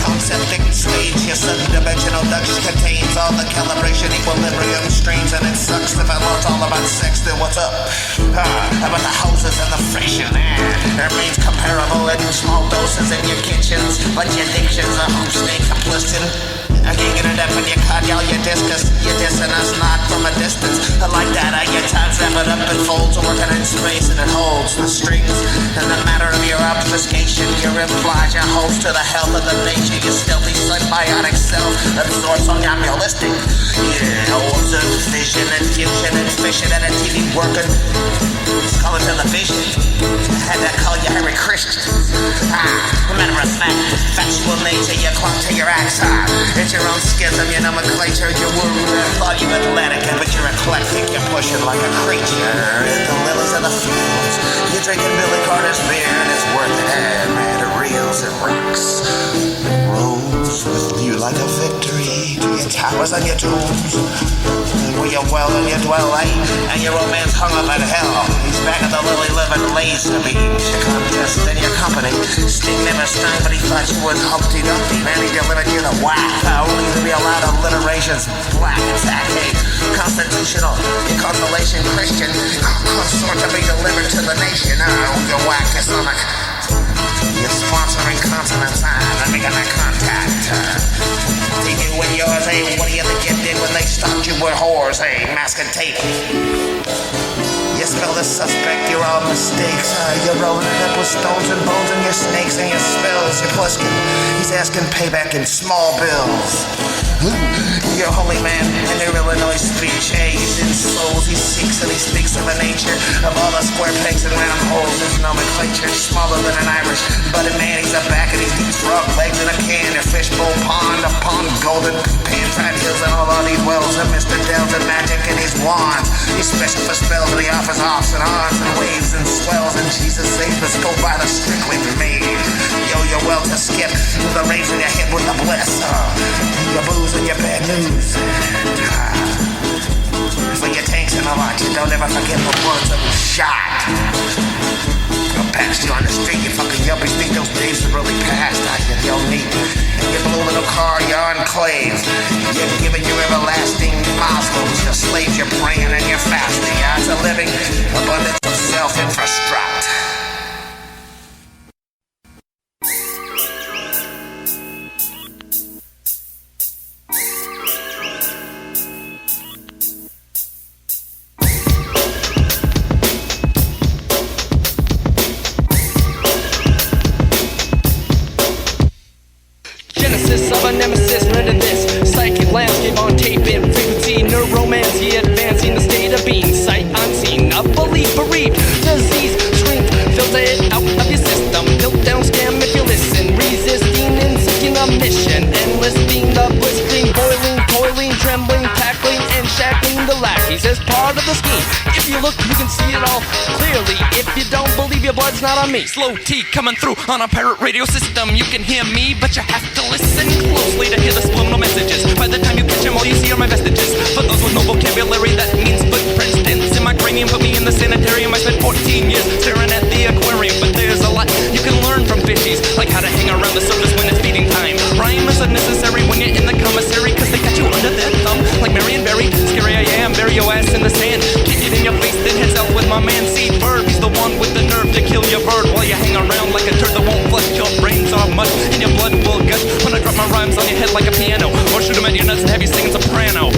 S7: conceptic stage. Your sudden dimensional Dutch contains all the calibration, equilibrium strains, and it sucks if I lost all about sex. Then what's up? About the houses and the freshen air. It remains comparable in small doses in your kitchens, but your addictions are hoop snake, a Plisken. I can't get it up in your cardial, your discus. You're dissing us not from a distance. I like that, I get times wrap it up in folds, working in space, and it holds the strings. In the matter of your obfuscation, your implies your host to the health of the nature. Your stealthy symbiotic self absorbs somnambulistic. Yeah, orbs of vision and fusion and fishing and a TV working. Color television. I had to call you Harry Christian. Matter of fact, factual nature, you clung to your axe. It's your own schism, your nomenclature, your womb. Thought you Atlantic, but you're eclectic. You're pushing like a creature in the lilies of the fields. You're drinking Billy Carter's beer, and it's worth it. Man, it reels and rocks. Rolls with you like a victory to your towers and your tombs. Where you well and you dwell, and your romance hung up in hell. He's back at the lily living laser beams. You contest in your company. Sting never stung, but he thought you was Humpty Dumpty. Man, he delivered you the whack. Only to be allowed alliterations, black attack, hey, constitutional, consolation Christian, consort to be delivered to the nation. Your whack is stomach. You're sponsoring consonant time and making that contact. They knew when yours, hey, what do you think you did when they stopped you with whores, hey, mask and tape? You smell the suspect, you're all mistakes. You're rolling it up with stones and bones and your snakes and your spells. Your Plisken, he's asking payback in small bills. You're a holy man in your Illinois speech. Hey, he's in souls, he seeks and he speaks of the nature of all the square pegs and round holes. His nomenclature smaller than an Irish, but a man, he's a back and he eats frog legs in a can. A fishbowl pond, a pond golden pan-fried hills and all these wells. And Mr. Dells and magic and his wands. He's special for spells and he offers offs and ons and waves and swells. And Jesus saves us, go by the strictly made. Yo, you're well to skip the raves in your head with the bliss. Your booze and your bad news. For your tanks and a lot, you don't ever forget the words of the shot. I'll pass you on the street, you fucking yuppies think those days are really past. You're neat. Your blue little car, your enclave. You're giving your everlasting Muslims, your slaves, you're praying and you're fasting. It's a living abundance of self-infrastructure.
S2: Of a nemesis, render this psychic landscape on tape in frequency, neuromancy, advancing the state of being, sight unseen, of belief bereaved, disease, means is part of the scheme. If you look, you can see it all clearly. If you don't believe, your blood's not on me.
S14: Sloe-T coming through on a pirate radio system. You can hear me, but you have to listen closely to hear the subliminal messages. By the time you catch them, all you see are my vestiges. For those with no vocabulary, that means footprints, dents in my cranium. Put me in the sanitarium. I spent 14 years staring at the aquarium. But there's a lot you can learn from fishies, like how to hang around the surface when it's feeding time. Rhyme is unnecessary when you're in the commissary, cause they got you under their thumb, like Marion Barry. Scary I am, bury your ass in the sand. Kick it in your face, then heads out with my man. See, Verb, he's the one with the nerve to kill your bird while you hang around like a turd that won't flush. Your brains are mush, and your blood will gush when I drop my rhymes on your head like a piano, or shoot 'em at your nuts and have you singing soprano.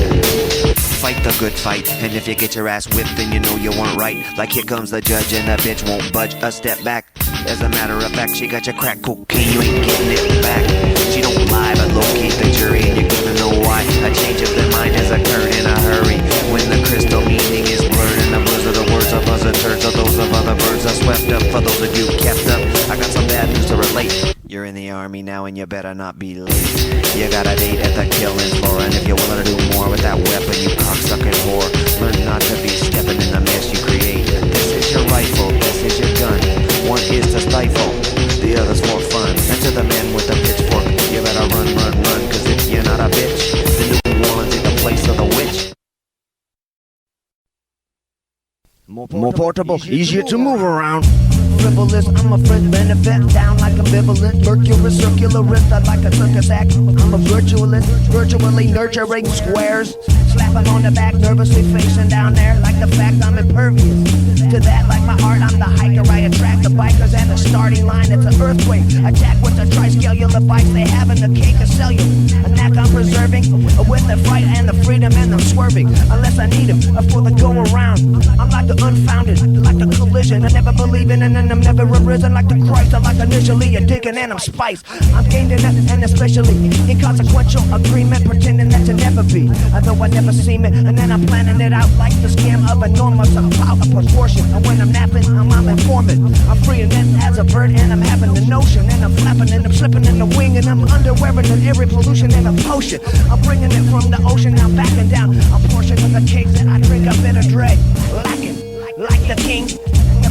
S7: Fight the good fight, and if you get your ass whipped, then you know you weren't right. Like here comes the judge, and the bitch won't budge a step back. As a matter of fact, she got your crack cocaine, you ain't getting it back. She don't lie, but locate the jury, and you're gonna know why. A change of their mind has occurred in a hurry. When the crystal meaning is blurred, and the words of the words of us are turds, or those of other birds are swept up. For those of you kept up, I got some bad news to relate. You're in the army now, and you better not be late. You got a date at the killing floor, and if you're willing to do more with that weapon, you cocksucking whore, learn not to be stepping in the mess you create. This is your rifle, this is your gun. One is to stifle, the other's for fun. And to the man with the pitchfork, you better run, run, run, cause if you're not a bitch, then New Orleans ain't the place of the witch.
S4: More portable, easier to move around. Frivolous, I'm a friend benefit, down like ambivalent, mercurial, circularist, I like a circus act. I'm a virtualist, virtually nurturing squares. Slap 'em on the back, nervously facing down there, like the fact I'm impervious to that. Like my art, I'm the hiker, I attract the bikers at the starting line. It's an earthquake, attack with the triscalular bikes they have in the cake of cellular. A knack I'm preserving, with the fright and the freedom, and I'm swerving, unless I need them for the go around. I'm like the unfounded, like the collision, I never believe in, and I'm never arisen like the Christ. I like initially a digging and I'm spiced. I'm gained in it, and especially inconsequential agreement, pretending that to never be, although I never seem it, and then I'm planning it out like the scam of enormous amount of proportion. And when I'm napping, I'm informant. I'm freeing it as a bird, and I'm having the notion, and I'm flapping, and I'm slipping in the wing, and I'm underwearing an every pollution and a potion. I'm bringing it from the ocean, now backing down a portion of the cake that I drink. I better dread, lacking like the king.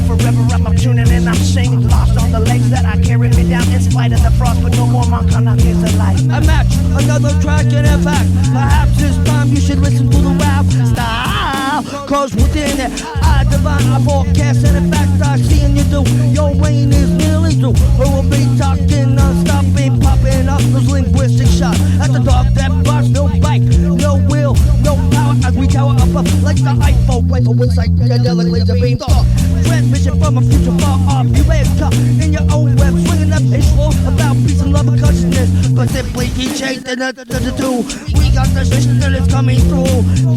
S4: Forever I'm tuning and I'm singing, lost on the legs that I carry me down in spite of the frost, but no more monk on a case of life.
S3: I match another track in fact. Perhaps this time you should listen to the rap style, cause within it I divine, I forecast, and in fact I see and you do. Your reign is nearly through. We will be talking non-stopping, popping up those linguistic shots at the dog that barks, no bite, no will, no power as we tower up like the Eiffel rifle with psychedelic laser beam thought. Transmission from a future far off. You wake up in your own web, swinging up a slow about peace and love and consciousness. But simply keep chasing the two. We got the system that is coming through.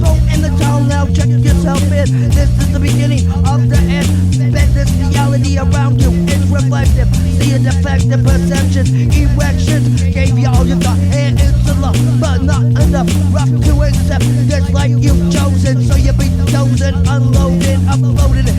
S3: So in the town now, check yourself in. This is the beginning of the end. Bet this reality around you is reflective. See a defective perceptions, erections. Gave you all you got, and it's a love, but not enough. Rough to accept this life you've chosen. So you be chosen, unloaded, uploaded it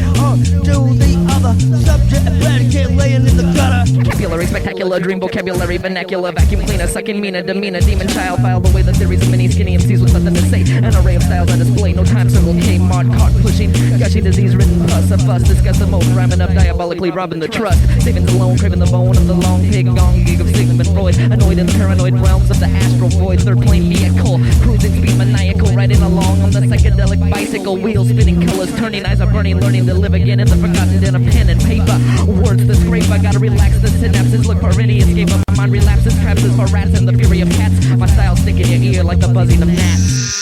S3: to the other subject, predicate laying in the gutter.
S2: Vocabulary, spectacular, dream vocabulary, vernacular, vacuum cleaner, sucking meaner, demeanor, demon child, file the way the theories of many skinny MCs with nothing to say. An array of styles on display, no time circle, Kmart, cart pushing, gushy disease ridden, pus, a fuss, discuss the most, rhyming up, diabolically robbing the trust, saving the lone, craving the bone of the long pig, gong, gig of Sigmund Freud, annoyed in the paranoid realms of the astral void, third plane vehicle, cruising speed maniacal, riding along on the psychedelic bicycle, wheels spinning colors, turning eyes are burning, learning to live again in the forgotten in a pen and paper. Words to scrape, I gotta relax the synapses, look for any escape of my mind, relapses, traps is for rats and the fury of cats. My style stick in your ear like the buzzing of gnats.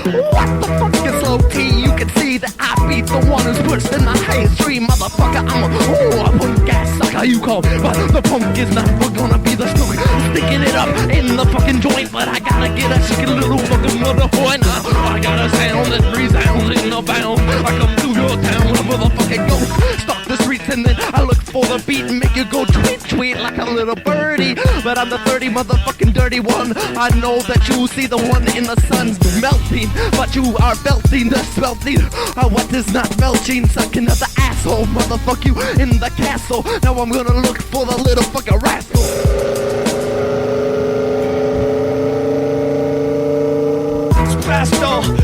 S2: What the fuck is Sloe-T? You can see that I beat the one who's pushed in the history, motherfucker. I'm a punk ass sucker you call, but the punk is not gonna be the skunk. Sticking it up in the fucking joint, but I gotta get a chicken little fucking motherfucker. I got a sound that resounds in the bound. I come to your town, a motherfucking ghost. Stalk the streets and then I look for for the beat and make you go tweet, tweet like a little birdie. But I'm the 30 motherfucking dirty one. I know that you see the one in the sun's melting, but you are belting the smelting. What is not melting? Sucking at the asshole, motherfuck you in the castle. Now I'm gonna look for the little fucking rascal.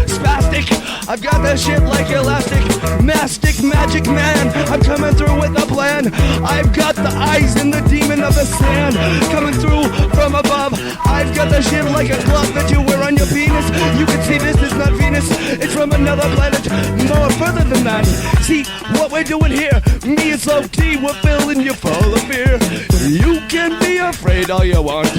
S1: Spastic, I've got that shit like elastic. Mastic, magic man, I'm coming through with a plan. I've got the eyes and the demon of the sand coming through from above. I've got the shit like a glove that you wear on your penis. You can see this is not Venus, it's from another planet, more further than that. See what we're doing here, me and Sloe-T, we're filling you full of fear. You can be afraid all you want.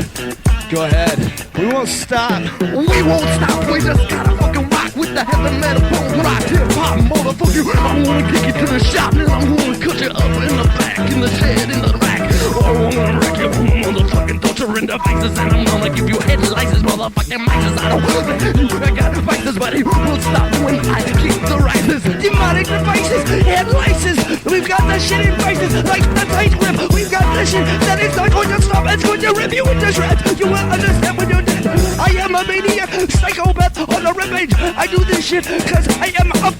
S1: Go ahead, we won't stop.
S2: We won't stop, we just gotta fucking rock with the heavy metal punk rock hip hop, motherfucker you. I'm gonna kick you to the shop and I'm gonna cut you up in the back, in the shed, in the rack. Or I'm gonna wreck you, motherfucking torture in devices. And I'm gonna give you head license, motherfucking mices. I don't want you, I got vices, but he will stop when I keep the rises.
S1: Demonic devices, head license. We've got the shit in vices, like the tight grip. We've got the shit that is not going to stop. It's going to rip you into shreds. You will understand when you're dead. I am a maniac, psychopath on the rampage. I do this shit cause I am a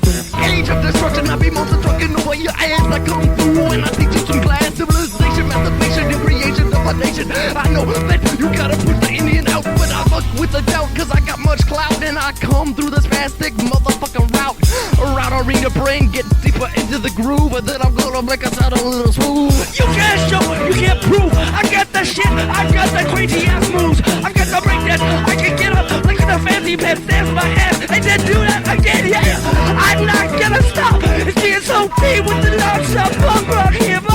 S2: age of destruction. I be monster trucking away your ass. I come through and I teach you some class, civilization, masturbation, and creation of a nation. I know that you gotta push the Indian out, but I fuck with the doubt cause I got much clout. And I come through this spastic motherfucking route. Around arena brain, get deeper into the groove, and then I'm gonna make us out a little smooth.
S1: You can't show, you can't prove. I got the shit, I've got the crazy ass moves. I've got the breakdance, I can get up like the fancy pants, dance my ass, and then do that again, yeah. I'm not gonna stop. It's being Sloe-T with the non-stop punk rock hip